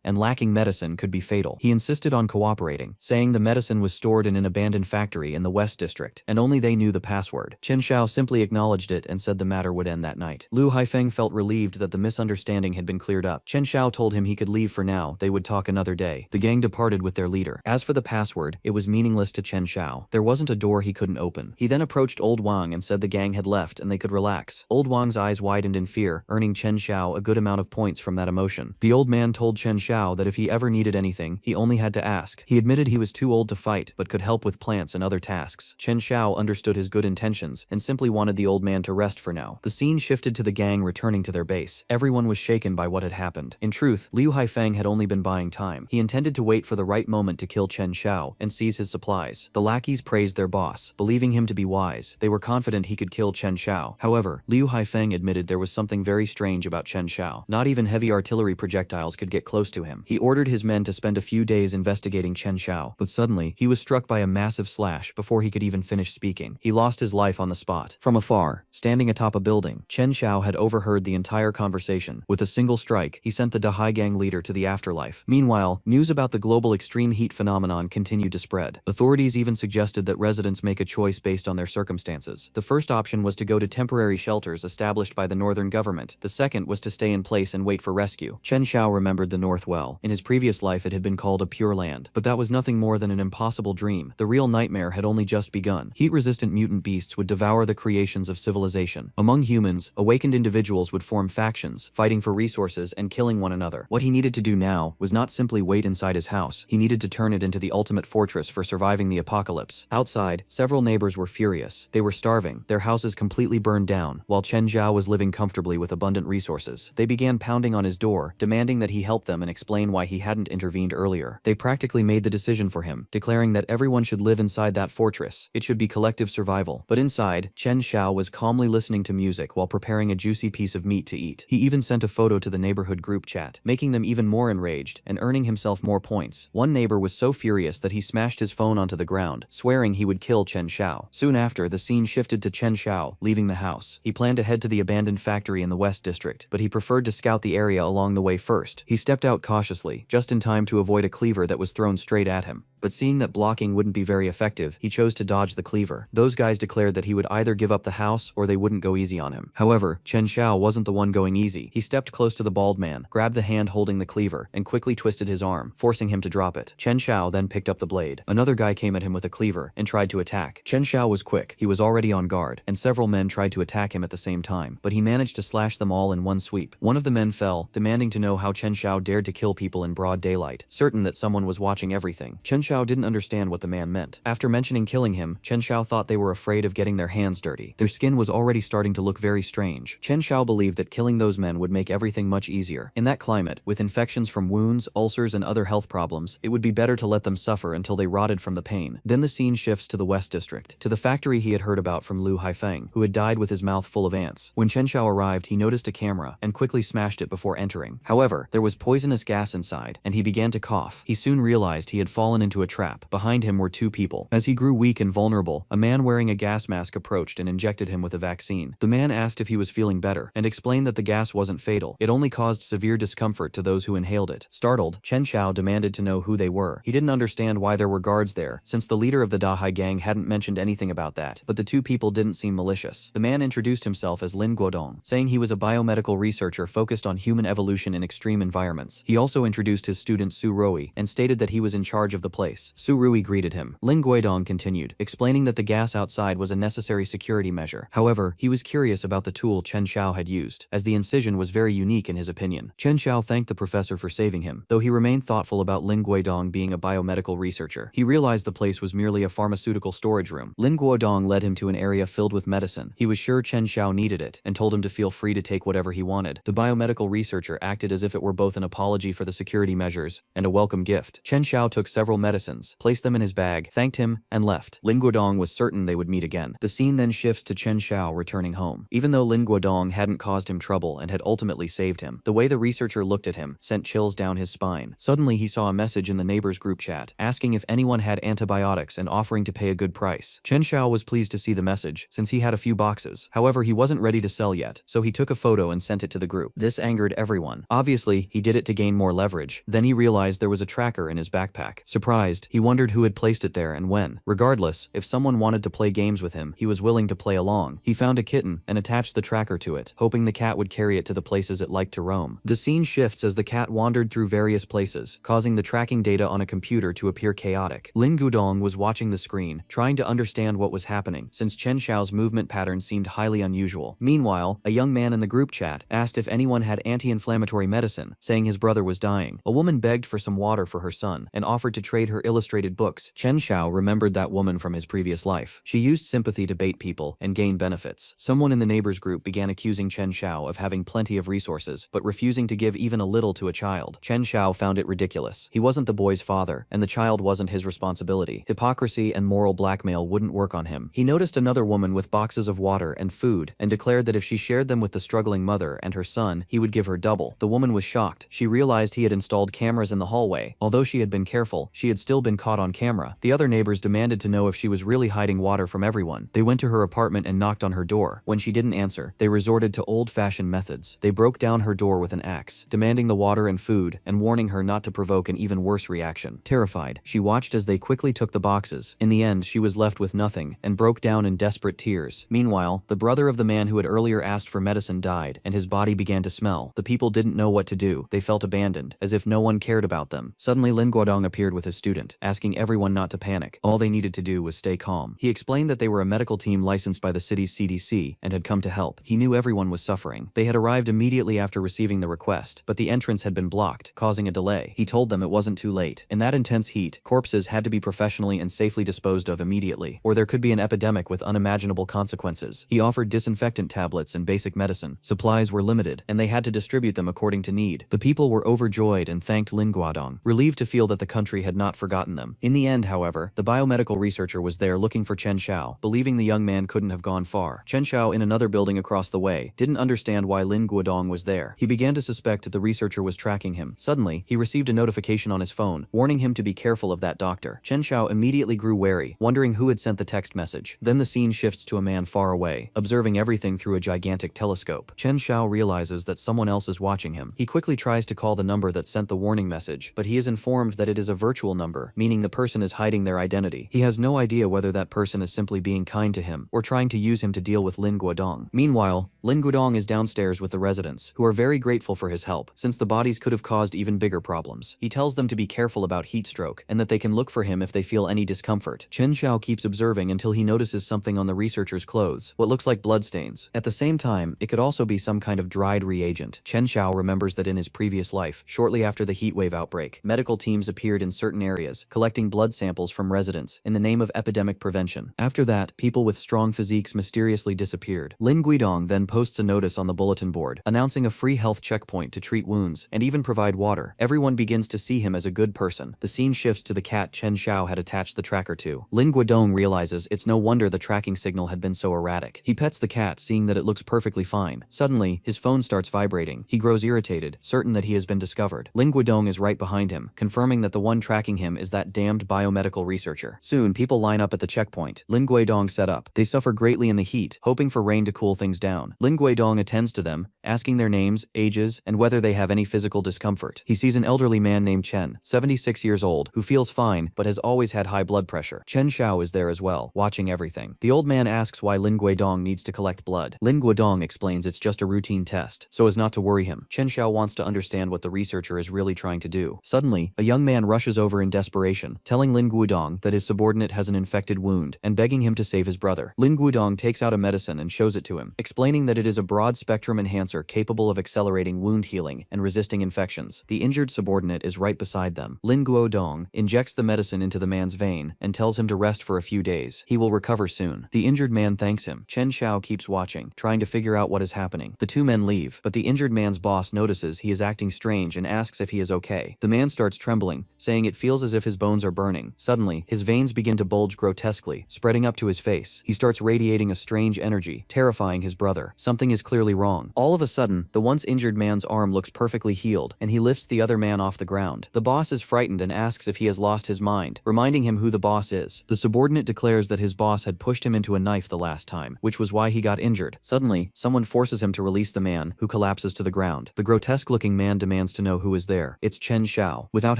and lacking medicine could be fatal. He insisted on cooperating, saying the medicine was stored in an abandoned factory in the West District, and only they knew the password. Chen Xiao simply acknowledged it and said the matter would end that night. Lu Haifeng felt relieved that the misunderstanding had been cleared up. Chen Xiao told him he could leave for now, they would talk another day. The gang departed with their leader. As for the password, it was meaningless to Chen Xiao. There wasn't a door he couldn't open. He then approached Old Wang and said the gang had left and they could relax. Old Wang's eyes widened in fear, earning Chen Xiao a good amount of points from that emotion. The old man told Chen Xiao that if he ever needed anything, he only had to ask. He admitted he was too old to fight, but could help with plants and other tasks. Chen Xiao understood his good intentions and simply wanted the old man to rest for now. The scene shifted to the gang returning to their base. Everyone was shaken by what had happened. In truth, Liu Haifeng had only been buying time. He intended to wait for the right moment to kill Chen Xiao and seize his supplies. The lackeys praised their boss, believing him to be wise. They were confident he could kill Chen Xiao. However, Liu Haifeng admitted there was something very strange about Chen Xiao. Not even heavy artillery projectiles could get close to him. He ordered his men to spend a few days investigating Chen Xiao, but suddenly, he was struck by a massive slash before he could even finish speaking. He lost his life on the spot. From afar, standing atop a building, Chen Xiao had overheard the entire conversation. With a single strike, he sent the Dahai gang leader to the afterlife. Meanwhile, news about the global extreme heat phenomenon continued to spread. Authorities even suggested that residents make a choice based on their circumstances. The first option was to go to temporary shelters established by the northern government. The second was to stay in place and wait for rescue. Chen Xiao remembered the north well. In his previous life it had been called a pure land, but that was nothing more than an impossible dream. The real nightmare had only just begun. Heat-resistant mutant beasts would devour the creations of civilization. Among humans, awakened individuals would form factions, fighting for resources and killing one another. What he needed to do now was not simply wait inside his house. He needed to turn it into the ultimate fortress for surviving the apocalypse. Outside, several neighbors were furious. They were starving, their houses completely burned down, while Chen Zhao was living comfortably with abundant resources. They began pounding on his door, demanding that he help them and explain why he hadn't intervened earlier. They practically made the decision for him, declaring that everyone should live inside that fortress. It should be collective survival. But inside, Chen Xiao was calmly listening to music while preparing a juicy piece of meat to eat. He even sent a photo to the neighborhood group chat, making them even more enraged and earning himself more points. One neighbor was so furious that he smashed his phone onto the ground, swearing he would kill Chen Xiao. Soon after, the scene shifted to Chen Xiao leaving the house. He planned to head to the abandoned factory in the West District, but he preferred to scout the area along the way first. He stepped out cautiously, just in time to avoid a cleaver that was thrown straight at him. But seeing that blocking wouldn't be very effective, he chose to dodge the cleaver. Those guys declared that he would either give up the house or they wouldn't go easy on him. However, Chen Xiao wasn't the one going easy. He stepped close to the bald man, grabbed the hand holding the cleaver, and quickly twisted his arm, forcing him to drop it. Chen Xiao then picked up the blade. Another guy came at him with a cleaver and tried to attack. Chen Xiao was quick. He was already on guard, and several men tried to attack him at the same time, but he managed to slash them all in one sweep. One of the men fell, demanding to know how Chen Xiao dared to kill people in broad daylight, certain that someone was watching everything. Chen Xiao didn't understand what the man meant. After mentioning killing him, Chen Xiao thought they were afraid of getting their hands dirty. Their skin was already starting to look very strange. Chen Xiao believed that killing those men would make everything much easier. In that climate, with infections from wounds, ulcers, and other health problems, it would be better to let them suffer until they rotted from the pain. Then the scene shifts to the West District, to the factory he had heard about from Lu Haifeng, who had died with his mouth full of ants. When Chen Xiao arrived, he noticed a camera and quickly smashed it before entering. However, there was poisonous gas inside, and he began to cough. He soon realized he had fallen into a trap. Behind him were two people. As he grew weak and vulnerable, a man wearing a gas mask approached and injected him with a vaccine. The man asked if he was feeling better, and explained that the gas wasn't fatal. It only caused severe discomfort to those who inhaled it. Startled, Chen Xiao demanded to know who they were. He didn't understand why there were guards there, since the leader of the Dahai gang hadn't mentioned anything about that, but the two people didn't seem malicious. The man introduced himself as Lin Guodong, saying he was a biomedical researcher focused on human evolution in extreme environments. He also introduced his student Su Rui, and stated that he was in charge of the place. Su Rui greeted him. Lin Guodong continued, explaining that the gas outside was a necessary security measure. However, he was curious about the tool Chen Xiao had used, as the incision was very unique in his opinion. Chen Xiao thanked the professor for saving him, though he remained thoughtful about Lin Guodong being a biomedical researcher. He realized the place was merely a pharmaceutical storage room. Lin Guodong led him to an area filled with medicine. He was sure Chen Xiao needed it, and told him to feel free to take whatever he wanted. The biomedical researcher acted as if it were both an apology for the security measures and a welcome gift. Chen Xiao took several medicines, placed them in his bag, thanked him, and left. Lin Guodong was certain they would meet again. The scene then shifts to Chen Xiao returning home. Even though Lin Guodong hadn't caused him trouble and had ultimately saved him, the way the researcher looked at him sent chills down his spine. Suddenly he saw a message in the neighbors group chat, asking if anyone had antibiotics and offering to pay a good price. Chen Xiao Shao was pleased to see the message, since he had a few boxes. However, he wasn't ready to sell yet, so he took a photo and sent it to the group. This angered everyone. Obviously, he did it to gain more leverage. Then he realized there was a tracker in his backpack. Surprised, he wondered who had placed it there and when. Regardless, if someone wanted to play games with him, he was willing to play along. He found a kitten and attached the tracker to it, hoping the cat would carry it to the places it liked to roam. The scene shifts as the cat wandered through various places, causing the tracking data on a computer to appear chaotic. Lin Gudong was watching the screen, trying to understand what was happening, since Chen Xiao's movement pattern seemed highly unusual. Meanwhile, a young man in the group chat asked if anyone had anti-inflammatory medicine, saying his brother was dying. A woman begged for some water for her son and offered to trade her illustrated books. Chen Xiao remembered that woman from his previous life. She used sympathy to bait people and gain benefits. Someone in the neighbors group began accusing Chen Xiao of having plenty of resources, but refusing to give even a little to a child. Chen Xiao found it ridiculous. He wasn't the boy's father, and the child wasn't his responsibility. Hypocrisy and moral blackmail wouldn't work on him. He noticed another woman with boxes of water and food and declared that if she shared them with the struggling mother and her son, he would give her double. The woman was shocked. She realized he had installed cameras in the hallway. Although she had been careful, she had still been caught on camera. The other neighbors demanded to know if she was really hiding water from everyone. They went to her apartment and knocked on her door. When she didn't answer, they resorted to old-fashioned methods. They broke down her door with an axe, demanding the water and food and warning her not to provoke an even worse reaction. Terrified, she watched as they quickly took the boxes. In the end, she was left with nothing and broke down in desperate tears. Meanwhile, the brother of the man who had earlier asked for medicine died, and his body began to smell. The people didn't know what to do. They felt abandoned, as if no one cared about them. Suddenly, Lin Guodong appeared with his student, asking everyone not to panic. All they needed to do was stay calm. He explained that they were a medical team licensed by the city's CDC and had come to help. He knew everyone was suffering. They had arrived immediately after receiving the request, but the entrance had been blocked, causing a delay. He told them it wasn't too late. In that intense heat, corpses had to be professionally and safely disposed of immediately, or there could be an epidemic with unimaginable consequences. He offered disinfectant tablets and basic medicine. Supplies were limited, and they had to distribute them according to need. The people were overjoyed and thanked Lin Guodong, relieved to feel that the country had not forgotten them. In the end, however, the biomedical researcher was there looking for Chen Xiao, believing the young man couldn't have gone far. Chen Xiao, in another building across the way, didn't understand why Lin Guodong was there. He began to suspect the researcher was tracking him. Suddenly, he received a notification on his phone, warning him to be careful of that doctor. Chen Xiao immediately grew wary, wondering who had sent the text message. Then the scene shifts to a man far away, observing everything through a gigantic telescope. Chen Xiao realizes that someone else is watching him. He quickly tries to call the number that sent the warning message, but he is informed that it is a virtual number, meaning the person is hiding their identity. He has no idea whether that person is simply being kind to him or trying to use him to deal with Lin Guodong. Meanwhile, Lin Guodong is downstairs with the residents, who are very grateful for his help, since the bodies could have caused even bigger problems. He tells them to be careful about heat stroke, and that they can look for him if they feel any discomfort. Chen Xiao keeps observing until he notices something on the researcher's clothes, what looks like bloodstains. At the same time, it could also be some kind of dried reagent. Chen Xiao remembers that in his previous life, shortly after the heatwave outbreak, medical teams appeared in certain areas, collecting blood samples from residents in the name of epidemic prevention. After that, people with strong physiques mysteriously disappeared. Lin Guodong then posts a notice on the bulletin board, announcing a free health checkpoint to treat wounds and even provide water. Everyone begins to see him as a good person. The scene shifts to the cat Chen Xiao had attached the tracker to. Lin Guodong realizes it's no wonder the tracking signal had been so erratic. He pets the cat, seeing that it looks perfectly fine. Suddenly, his phone starts vibrating. He grows irritated, certain that he has been discovered. Lin Guodong is right behind him, confirming that the one tracking him is that damned biomedical researcher. Soon, people line up at the checkpoint. Lin Guodong set up. They suffer greatly in the heat, hoping for rain to cool things down. Lin Guodong attends to them, asking their names, ages, and whether they have any physical discomfort. He sees an elderly man named Chen, 76 years old, who feels fine but has always had high blood pressure. Chen Xiao is there as well, watching everything. The old man asks why Lin Guodong needs to collect blood. Lin Guodong explains it's just a routine test, so as not to worry him. Chen Xiao wants to understand what the researcher is really trying to do. Suddenly, a young man rushes over in desperation, telling Lin Guodong that his subordinate has an infected wound and begging him to save his brother. Lin Guodong takes out a medicine and shows it to him, explaining that it is a broad-spectrum enhancer capable of accelerating wound healing and resisting infections. The injured subordinate is right beside them. Lin Guodong injects the medicine into the man's vein and tells him to rest for a few days. He will recover soon. The injured man thanks him. Chen Xiao keeps watching, trying to figure out what is happening. The two men leave, but the injured man's boss notices he is acting strange and asks if he is okay. The man starts trembling, saying it feels as if his bones are burning. Suddenly, his veins begin to bulge grotesquely, spreading up to his face. He starts radiating a strange energy, terrifying his brother. Something is clearly wrong. All of a sudden, the once injured man's arm looks perfectly healed, and he lifts the other man off the ground. The boss is frightened and asks if he has lost his mind, reminding him who the boss is. The subordinate declares remembers that his boss had pushed him into a knife the last time, which was why he got injured. Suddenly, someone forces him to release the man, who collapses to the ground. The grotesque-looking man demands to know who is there. It's Chen Xiao. Without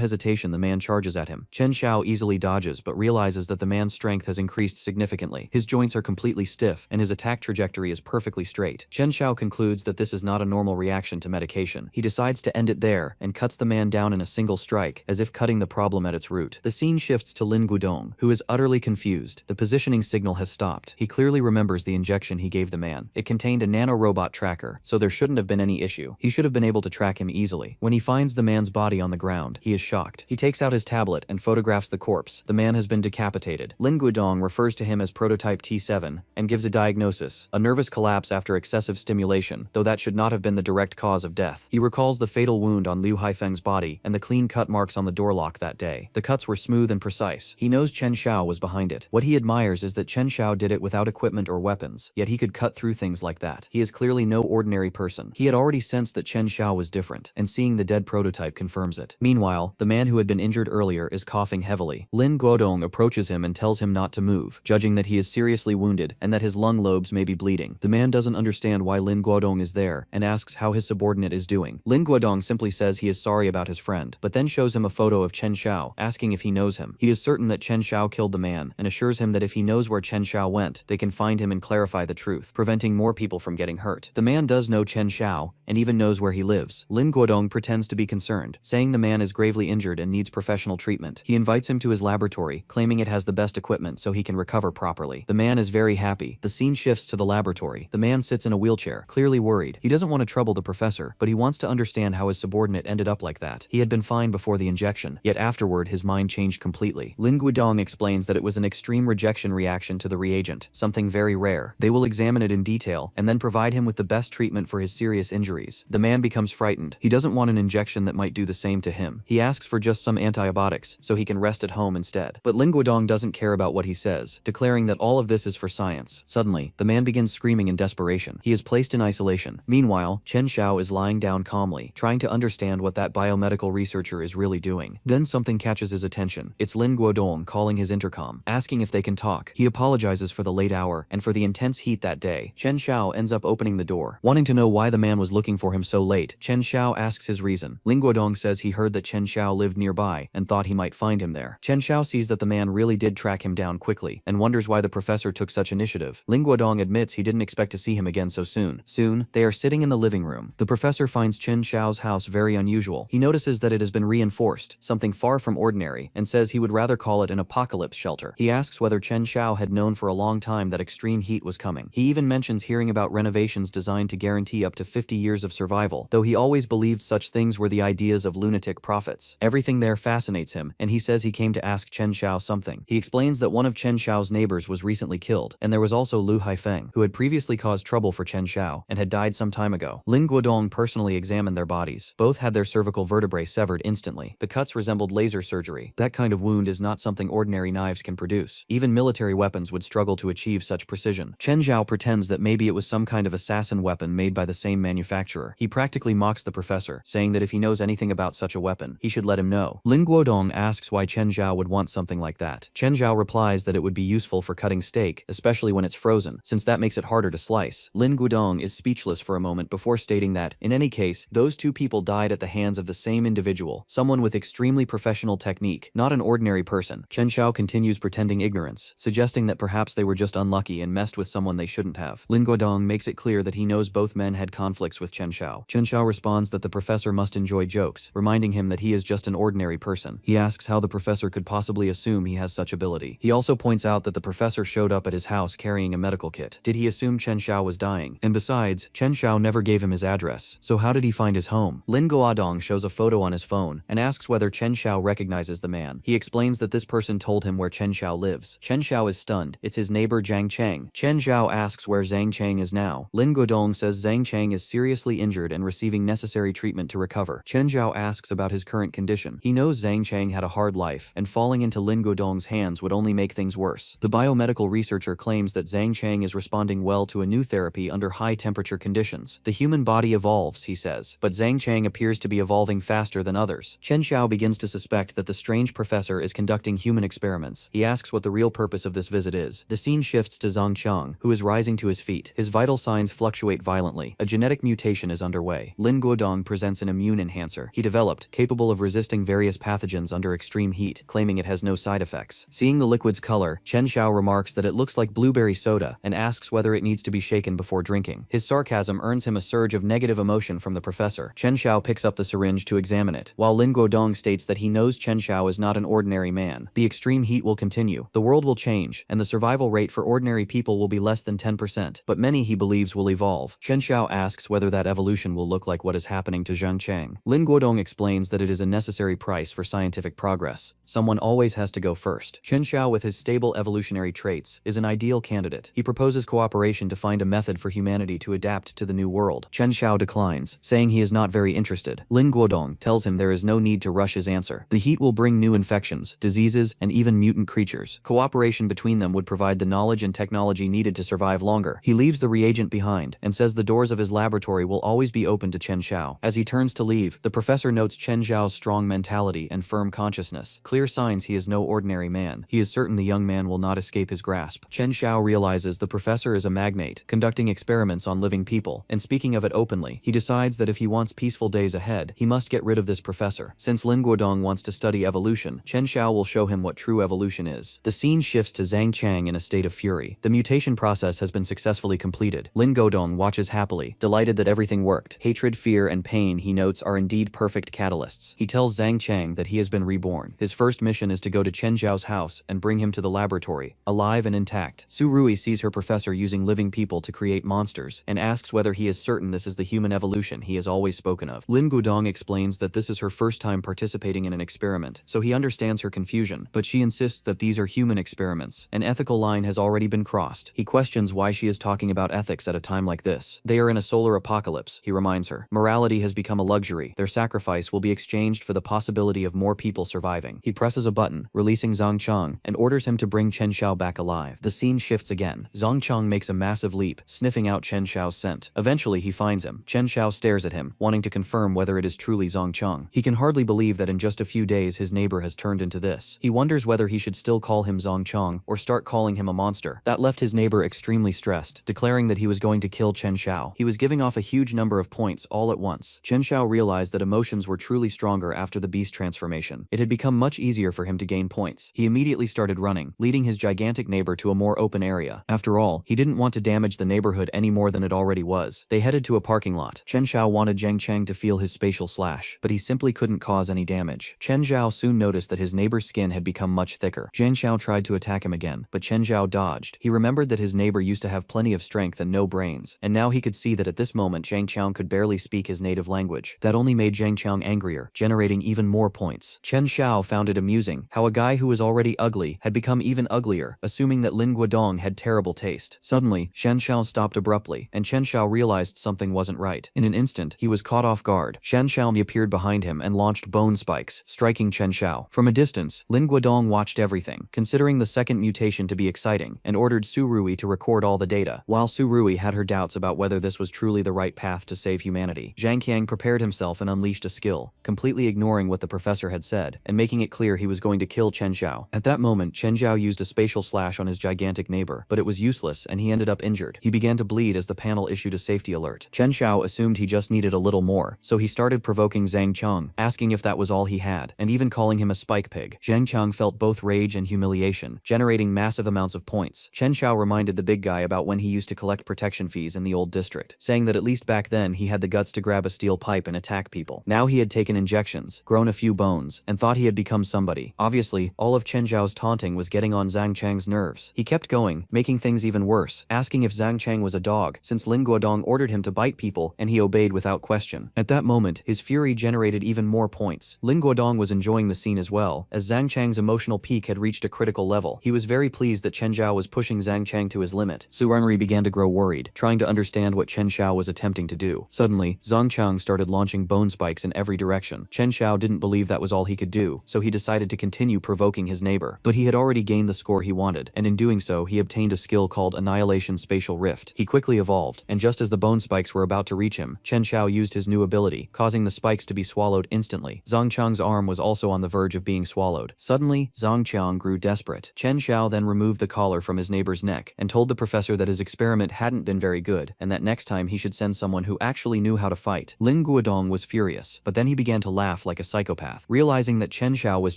hesitation, the man charges at him. Chen Xiao easily dodges but realizes that the man's strength has increased significantly. His joints are completely stiff, and his attack trajectory is perfectly straight. Chen Xiao concludes that this is not a normal reaction to medication. He decides to end it there, and cuts the man down in a single strike, as if cutting the problem at its root. The scene shifts to Lin Guodong, who is utterly confused. The positioning signal has stopped. He clearly remembers the injection he gave the man. It contained a nanorobot tracker, so there shouldn't have been any issue. He should have been able to track him easily. When he finds the man's body on the ground, he is shocked. He takes out his tablet and photographs the corpse. The man has been decapitated. Lin Guodong refers to him as prototype T7 and gives a diagnosis: a nervous collapse after excessive stimulation, though that should not have been the direct cause of death. He recalls the fatal wound on Liu Haifeng's body and the clean cut marks on the door lock that day. The cuts were smooth and precise. He knows Chen Xiao was behind it. What he admires is that Chen Xiao did it without equipment or weapons, yet he could cut through things like that. He is clearly no ordinary person. He had already sensed that Chen Xiao was different, and seeing the dead prototype confirms it. Meanwhile, the man who had been injured earlier is coughing heavily. Lin Guodong approaches him and tells him not to move, judging that he is seriously wounded and that his lung lobes may be bleeding. The man doesn't understand why Lin Guodong is there and asks how his subordinate is doing. Lin Guodong simply says he is sorry about his friend, but then shows him a photo of Chen Xiao, asking if he knows him. He is certain that Chen Xiao killed the man and assures him that if he knows where Chen Xiao went, they can find him and clarify the truth, preventing more people from getting hurt. The man does know Chen Xiao and even knows where he lives. Lin Guodong pretends to be concerned, saying the man is gravely injured and needs professional treatment. He invites him to his laboratory, claiming it has the best equipment so he can recover properly. The man is very happy. The scene shifts to the laboratory. The man sits in a wheelchair, clearly worried. He doesn't want to trouble the professor, but he wants to understand how his subordinate ended up like that. He had been fine before the injection, yet afterward his mind changed completely. Lin Guodong explains that it was an extreme rejection reaction to the reagent, something very rare. They will examine it in detail and then provide him with the best treatment for his serious injuries. The man becomes frightened. He doesn't want an injection that might do the same to him. He asks for just some antibiotics so he can rest at home instead. But Lin Guodong doesn't care about what he says, declaring that all of this is for science. Suddenly, the man begins screaming in desperation. He is placed in isolation. Meanwhile, Chen Xiao is lying down calmly, trying to understand what that biomedical researcher is really doing. Then something catches his attention. It's Lin Guodong calling his intercom, asking if they can talk. He apologizes for the late hour and for the intense heat that day. Chen Xiao ends up opening the door. Wanting to know why the man was looking for him so late, Chen Xiao asks his reason. Lin Guodong says he heard that Chen Xiao lived nearby and thought he might find him there. Chen Xiao sees that the man really did track him down quickly and wonders why the professor took such initiative. Lin Guodong admits he didn't expect to see him again so soon. Soon, they are sitting in the living room. The professor finds Chen Xiao's house very unusual. He notices that it has been reinforced, something far from ordinary, and says he would rather call it an apocalypse shelter. He asks whether Chen Xiao had known for a long time that extreme heat was coming. He even mentions hearing about renovations designed to guarantee up to 50 years of survival, though he always believed such things were the ideas of lunatic prophets. Everything there fascinates him, and he says he came to ask Chen Xiao something. He explains that one of Chen Xiao's neighbors was recently killed, and there was also Liu Haifeng, who had previously caused trouble for Chen Xiao and had died some time ago. Lin Guodong personally examined their bodies. Both had their cervical vertebrae severed instantly. The cuts resembled laser surgery. That kind of wound is not something ordinary knives can produce. Even military weapons would struggle to achieve such precision. Chen Xiao pretends that maybe it was some kind of assassin weapon made by the same manufacturer. He practically mocks the professor, saying that if he knows anything about such a weapon, he should let him know. Lin Guodong asks why Chen Xiao would want something like that. Chen Xiao replies that it would be useful for cutting steak, especially when it's frozen, since that makes it harder to slice. Lin Guodong is speechless for a moment before stating that, in any case, those two people died at the hands of the same individual, someone with extremely professional technique, not an ordinary person. Chen Xiao continues pretending ignorance, suggesting that perhaps they were just unlucky and messed with someone they shouldn't have. Lin Guodong makes it clear that he knows both men had conflicts with Chen Xiao. Chen Xiao responds that the professor must enjoy jokes, reminding him that he is just an ordinary person. He asks how the professor could possibly assume he has such ability. He also points out that the professor showed up at his house carrying a medical kit. Did he assume Chen Xiao was dying? And besides, Chen Xiao never gave him his address, so how did he find his home? Lin Guodong shows a photo on his phone and asks whether Chen Xiao recognizes the man. He explains that this person told him where Chen Xiao lives. Chen Xiao is stunned. It's his neighbor Zhang Cheng. Chen Xiao asks where Zhang Cheng is now. Lin Guodong says Zhang Cheng is seriously seriously injured and receiving necessary treatment to recover. Chen Zhao asks about his current condition. He knows Zhang Chang had a hard life, and falling into Lin Guodong's hands would only make things worse. The biomedical researcher claims that Zhang Chang is responding well to a new therapy under high-temperature conditions. The human body evolves, he says, but Zhang Chang appears to be evolving faster than others. Chen Xiao begins to suspect that the strange professor is conducting human experiments. He asks what the real purpose of this visit is. The scene shifts to Zhang Chang, who is rising to his feet. His vital signs fluctuate violently. A genetic mutation is underway. Lin Guodong presents an immune enhancer he developed, capable of resisting various pathogens under extreme heat, claiming it has no side effects. Seeing the liquid's color, Chen Xiao remarks that it looks like blueberry soda and asks whether it needs to be shaken before drinking. His sarcasm earns him a surge of negative emotion from the professor. Chen Xiao picks up the syringe to examine it, while Lin Guodong states that he knows Chen Xiao is not an ordinary man. The extreme heat will continue, the world will change, and the survival rate for ordinary people will be less than 10%, but many he believes will evolve. Chen Xiao asks whether that evolution will look like what is happening to Zhang Chang. Lin Guodong explains that it is a necessary price for scientific progress. Someone always has to go first. Chen Xiao, with his stable evolutionary traits, is an ideal candidate. He proposes cooperation to find a method for humanity to adapt to the new world. Chen Xiao declines, saying he is not very interested. Lin Guodong tells him there is no need to rush his answer. The heat will bring new infections, diseases, and even mutant creatures. Cooperation between them would provide the knowledge and technology needed to survive longer. He leaves the reagent behind and says the doors of his laboratory will always be open to Chen Xiao. As he turns to leave, the professor notes Chen Xiao's strong mentality and firm consciousness, clear signs he is no ordinary man. He is certain the young man will not escape his grasp. Chen Xiao realizes the professor is a magnate, conducting experiments on living people, and speaking of it openly. He decides that if he wants peaceful days ahead, he must get rid of this professor. Since Lin Guodong wants to study evolution, Chen Xiao will show him what true evolution is. The scene shifts to Zhang Chang in a state of fury. The mutation process has been successfully completed. Lin Guodong watches happily, delighted that everything worked. Hatred, fear, and pain, he notes, are indeed perfect catalysts. He tells Zhang Chang that he has been reborn. His first mission is to go to Chen Zhao's house and bring him to the laboratory, alive and intact. Su Rui sees her professor using living people to create monsters, and asks whether he is certain this is the human evolution he has always spoken of. Lin Guodong explains that this is her first time participating in an experiment, so he understands her confusion, but she insists that these are human experiments. An ethical line has already been crossed. He questions why she is talking about ethics at a time like this. They are in a solar apocalypse, he reminds her. Morality has become a luxury. Their sacrifice will be exchanged for the possibility of more people surviving. He presses a button, releasing Zhang Chang, and orders him to bring Chen Xiao back alive. The scene shifts again. Zhang Chang makes a massive leap, sniffing out Chen Xiao's scent. Eventually he finds him. Chen Xiao stares at him, wanting to confirm whether it is truly Zhang Chang. He can hardly believe that in just a few days his neighbor has turned into this. He wonders whether he should still call him Zhang Chang or start calling him a monster. That left his neighbor extremely stressed, declaring that he was going to kill Chen Xiao. He was giving off a huge number of points all at once. Chen Xiao realized that emotions were truly stronger after the beast transformation. It had become much easier for him to gain points. He immediately started running, leading his gigantic neighbor to a more open area. After all, he didn't want to damage the neighborhood any more than it already was. They headed to a parking lot. Chen Xiao wanted Zhang Chang to feel his spatial slash, but he simply couldn't cause any damage. Chen Xiao soon noticed that his neighbor's skin had become much thicker. Zhang Xiao tried to attack him again, but Chen Xiao dodged. He remembered that his neighbor used to have plenty of strength and no brains, and now he could see that at this moment Zhang Qiang could barely speak his native language. That only made Zhang Qiang angrier, generating even more points. Chen Xiao found it amusing how a guy who was already ugly had become even uglier, assuming that Lin Guodong had terrible taste. Suddenly, Shen Xiao stopped abruptly, and Chen Xiao realized something wasn't right. In an instant, he was caught off guard. Shen Xiao appeared behind him and launched bone spikes, striking Chen Xiao. From a distance, Lin Guodong watched everything, considering the second mutation to be exciting, and ordered Su Rui to record all the data. While Su Rui had her doubts about whether this was truly the right path to save humanity, Zhang Qiang prepared himself and unleashed a skill, completely ignoring what the professor had said, and making it clear he was going to kill Chen Xiao. At that moment, Chen Xiao used a spatial slash on his gigantic neighbor, but it was useless and he ended up injured. He began to bleed as the panel issued a safety alert. Chen Xiao assumed he just needed a little more, so he started provoking Zhang Chang, asking if that was all he had, and even calling him a spike pig. Zhang Chang felt both rage and humiliation, generating massive amounts of points. Chen Xiao reminded the big guy about when he used to collect protection fees in the old district, saying that at least back then he had the guts to grab a steel pipe and attack people. Now he had taken injections, grown a few bones, and thought he had become somebody. Obviously, all of Chen Zhao's taunting was getting on Zhang Chang's nerves. He kept going, making things even worse, asking if Zhang Chang was a dog, since Lin Guodong ordered him to bite people, and he obeyed without question. At that moment, his fury generated even more points. Lin Guodong was enjoying the scene as well, as Zhang Chang's emotional peak had reached a critical level. He was very pleased that Chen Zhao was pushing Zhang Chang to his limit. Su Renri began to grow worried, trying to understand what Chen Xiao was attempting attempting to do. Suddenly, Zhang Chang started launching bone spikes in every direction. Chen Xiao didn't believe that was all he could do, so he decided to continue provoking his neighbor. But he had already gained the score he wanted, and in doing so he obtained a skill called Annihilation Spatial Rift. He quickly evolved, and just as the bone spikes were about to reach him, Chen Xiao used his new ability, causing the spikes to be swallowed instantly. Zhang Chang's arm was also on the verge of being swallowed. Suddenly, Zhang Chang grew desperate. Chen Xiao then removed the collar from his neighbor's neck and told the professor that his experiment hadn't been very good, and that next time he should send someone who actually knew how to fight. Lin Guodong was furious, but then he began to laugh like a psychopath, realizing that Chen Xiao was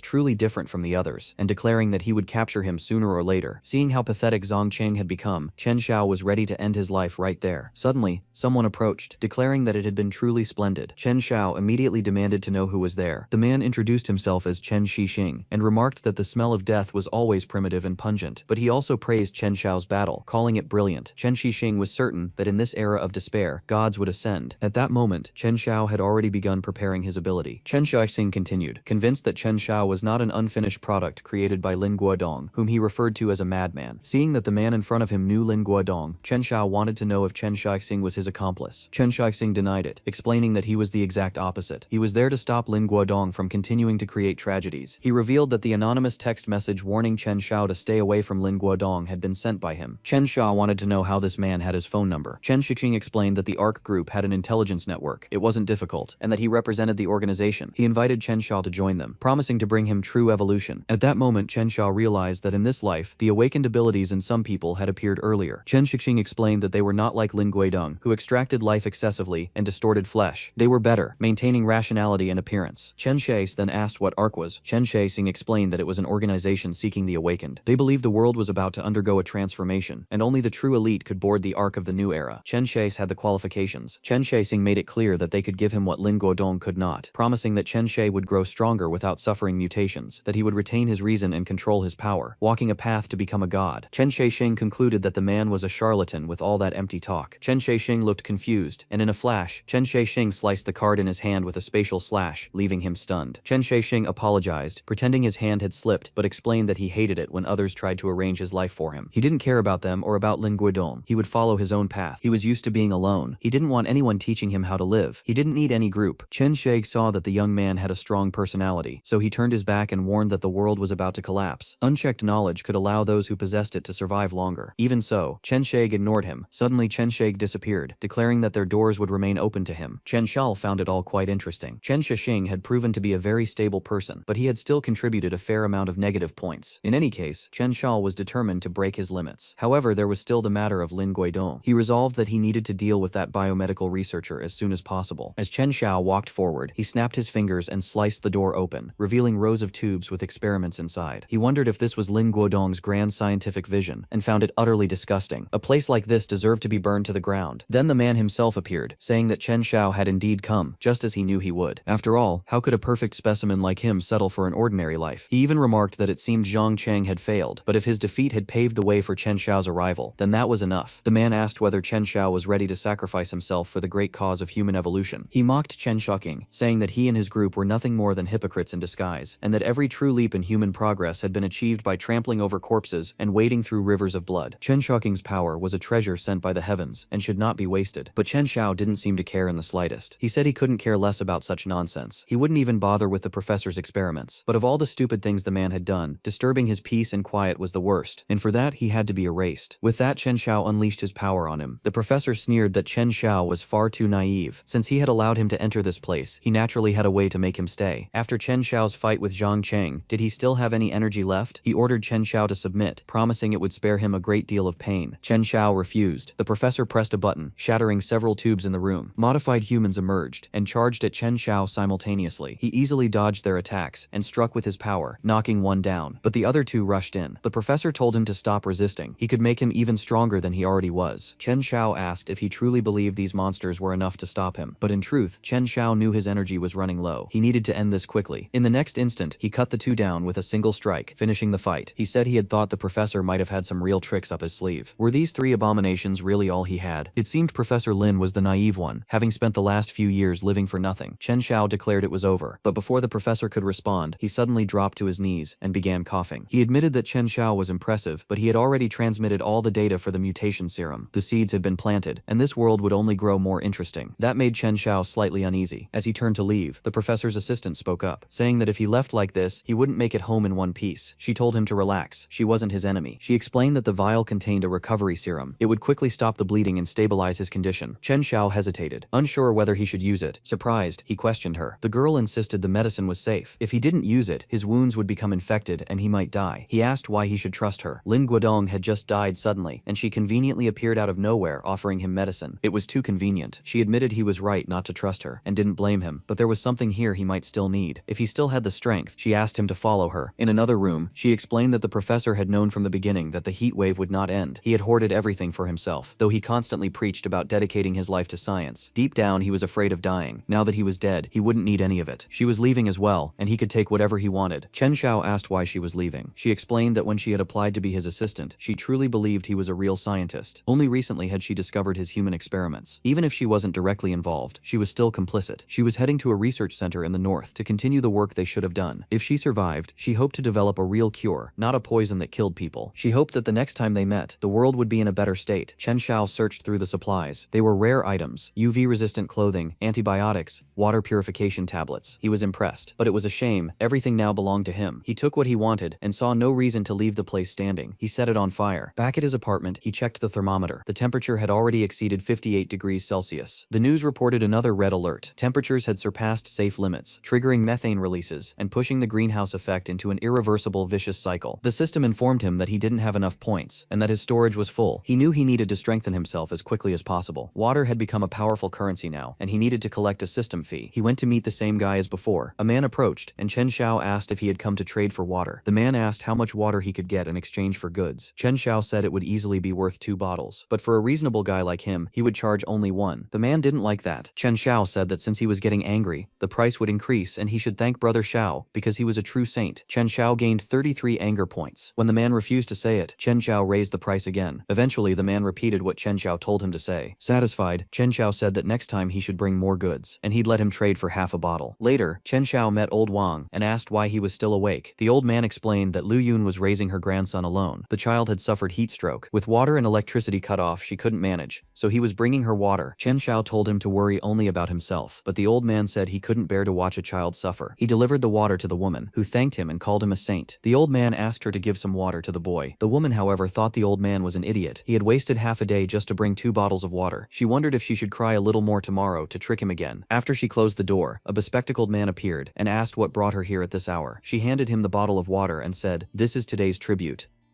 truly different from the others, and declaring that he would capture him sooner or later. Seeing how pathetic Zhang Cheng had become, Chen Xiao was ready to end his life right there. Suddenly, someone approached, declaring that it had been truly splendid. Chen Xiao immediately demanded to know who was there. The man introduced himself as Chen Shixing, and remarked that the smell of death was always primitive and pungent, but he also praised Chen Xiao's battle, calling it brilliant. Chen Shixing was certain that in this era of despair, gods would ascend. At that moment, Chen Xiao had already begun preparing his ability. Chen Shixing continued, convinced that Chen Xiao was not an unfinished product created by Lin Guodong, whom he referred to as a madman. Seeing that the man in front of him knew Lin Guodong, Chen Xiao wanted to know if Chen Shixing was his accomplice. Chen Shixing denied it, explaining that he was the exact opposite. He was there to stop Lin Guodong from continuing to create tragedies. He revealed that the anonymous text message warning Chen Xiao to stay away from Lin Guodong had been sent by him. Chen Xiao wanted to know how this man had his phone number. Chen Shixing explained that the ARC group had an intelligence network. It wasn't difficult, and that he represented the organization. He invited Chen Xiao to join them, promising to bring him true evolution. At that moment, Chen Xiao realized that in this life, the awakened abilities in some people had appeared earlier. Chen Shixing explained that they were not like Lin Guodong, who extracted life excessively and distorted flesh. They were better, maintaining rationality and appearance. Chen Shixing then asked what ARC was. Chen Shixing explained that it was an organization seeking the awakened. They believed the world was about to undergo a transformation, and only the true elite could board the ARC of the new era. Chen Shixing had the qualifications. Chen Shixing made it clear that they could give him what Lin Guodong could not, promising that Chen Shixing would grow stronger without suffering mutations, that he would retain his reason and control his power, walking a path to become a god. Chen Shixing concluded that the man was a charlatan with all that empty talk. Chen Shixing looked confused, and in a flash, Chen Shixing sliced the card in his hand with a spatial slash, leaving him stunned. Chen Shixing apologized, pretending his hand had slipped, but explained that he hated it when others tried to arrange his life for him. He didn't care about them or about Lin Guodong. He would follow his own path. He was used to being alone. He didn't want anyone teaching him how to live. He didn't need any group. Chen Shixing saw that the young man had a strong personality, so he turned his back and warned that the world was about to collapse. Unchecked knowledge could allow those who possessed it to survive longer. Even so, Chen Shixing ignored him. Suddenly Chen Shixing disappeared, declaring that their doors would remain open to him. Chen Xiao found it all quite interesting. Chen Shixing had proven to be a very stable person, but he had still contributed a fair amount of negative points. In any case, Chen Xiao was determined to break his limits. However, there was still the matter of Lin Guodong. He resolved that he needed to deal with that biomedical researcher as soon as possible. As Chen Xiao walked forward, he snapped his fingers and sliced the door open, revealing rows of tubes with experiments inside. He wondered if this was Lin Guodong's grand scientific vision, and found it utterly disgusting. A place like this deserved to be burned to the ground. Then the man himself appeared, saying that Chen Xiao had indeed come, just as he knew he would. After all, how could a perfect specimen like him settle for an ordinary life? He even remarked that it seemed Zhang Cheng had failed, but if his defeat had paved the way for Chen Xiao's arrival, then that was enough. The man asked whether Chen Xiao was ready to sacrifice himself for the great cause of human evolution. He mocked Chen Shixing, saying that he and his group were nothing more than hypocrites in disguise, and that every true leap in human progress had been achieved by trampling over corpses and wading through rivers of blood. Chen Shixing's power was a treasure sent by the heavens, and should not be wasted. But Chen Xiao didn't seem to care in the slightest. He said he couldn't care less about such nonsense. He wouldn't even bother with the professor's experiments. But of all the stupid things the man had done, disturbing his peace and quiet was the worst, and for that he had to be erased. With that, Chen Xiao unleashed his power on him. The professor sneered that Chen Xiao was far too naive. Since he had allowed him to enter this place, he naturally had a way to make him stay. After Chen Xiao's fight with Zhang Cheng, did he still have any energy left? He ordered Chen Xiao to submit, promising it would spare him a great deal of pain. Chen Xiao refused. The professor pressed a button, shattering several tubes in the room. Modified humans emerged, and charged at Chen Xiao simultaneously. He easily dodged their attacks, and struck with his power, knocking one down. But the other two rushed in. The professor told him to stop resisting. He could make him even stronger than he already was. Chen Xiao asked if he truly believed these monsters were enough to stop him. But in truth, Chen Xiao knew his energy was running low. He needed to end this quickly. In the next instant, he cut the two down with a single strike, finishing the fight. He said he had thought the professor might have had some real tricks up his sleeve. Were these three abominations really all he had? It seemed Professor Lin was the naive one, having spent the last few years living for nothing. Chen Xiao declared it was over, but before the professor could respond, he suddenly dropped to his knees and began coughing. He admitted that Chen Xiao was impressive, but he had already transmitted all the data for the mutation serum. The seeds had been planted, and this world would only grow more interesting. That made Chen Xiao slightly uneasy. As he turned to leave, the professor's assistant spoke up, saying that if he left like this, he wouldn't make it home in one piece. She told him to relax. She wasn't his enemy. She explained that the vial contained a recovery serum. It would quickly stop the bleeding and stabilize his condition. Chen Xiao hesitated, unsure whether he should use it. Surprised, he questioned her. The girl insisted the medicine was safe. If he didn't use it, his wounds would become infected and he might die. He asked why he should trust her. Lin Guodong had just died suddenly, and she conveniently appeared out of nowhere offering him medicine. It was too convenient. She admitted he was right not to trust her, and didn't blame him, but there was something here he might still need. If he still had the strength, she asked him to follow her. In another room, she explained that the professor had known from the beginning that the heat wave would not end. He had hoarded everything for himself, though he constantly preached about dedicating his life to science. Deep down, he was afraid of dying. Now that he was dead, he wouldn't need any of it. She was leaving as well, and he could take whatever he wanted. Chen Xiao asked why she was leaving. She explained that when she had applied to be his assistant, she truly believed he was a real scientist. Only recently had she discovered his human experiments. Even if she wasn't directly involved, she was still complicit. She was heading to a research center in the north to continue the work they should have done. If she survived, she hoped to develop a real cure, not a poison that killed people. She hoped that the next time they met, the world would be in a better state. Chen Xiao searched through the supplies. They were rare items: UV-resistant clothing, antibiotics, water purification tablets. He was impressed, but it was a shame. Everything now belonged to him. He took what he wanted and saw no reason to leave the place standing. He set it on fire. Back at his apartment, he checked the thermometer. The temperature had already exceeded 58 degrees Celsius. The news reported another red alert. Temperatures had surpassed safe limits, triggering methane releases and pushing the greenhouse effect into an irreversible vicious cycle. The system informed him that he didn't have enough points and that his storage was full. He knew he needed to strengthen himself as quickly as possible. Water had become a powerful currency now, and he needed to collect a system fee. He went to meet the same guy as before. A man approached, and Chen Xiao asked if he had come to trade for water. The man asked how much water he could get in exchange for goods. Chen Xiao said it would easily be worth 2 bottles, but for a reasonable guy like him, he would charge only 1. The man didn't like that. Chen Xiao said that since he was getting angry, the price would increase and he should thank Brother Xiao because he was a true saint. Chen Xiao gained 33 anger points. When the man refused to say it, Chen Xiao raised the price again. Eventually, the man repeated what Chen Xiao told him to say. Satisfied, Chen Xiao said that next time he should bring more goods, and he'd let him trade for half a bottle. Later, Chen Xiao met old Wang and asked why he was still awake. The old man explained that Lu Yun was raising her grandson alone. The child had suffered heat stroke. With water and electricity cut off, she couldn't manage, so he was bringing her water. Chen Xiao told him to worry only about himself, but the old man said he couldn't bear to watch a child suffer. He delivered the water to the woman, who thanked him and called him a saint. The old man asked her to give some water to the boy. The woman, however, thought the old man was an idiot. He had wasted half a day just to bring 2 bottles of water. She wondered if she should cry a little more tomorrow to trick him again. After she closed the door, a bespectacled man appeared and asked what brought her here at this hour. She handed him the bottle of water and said, "This is today's tribute."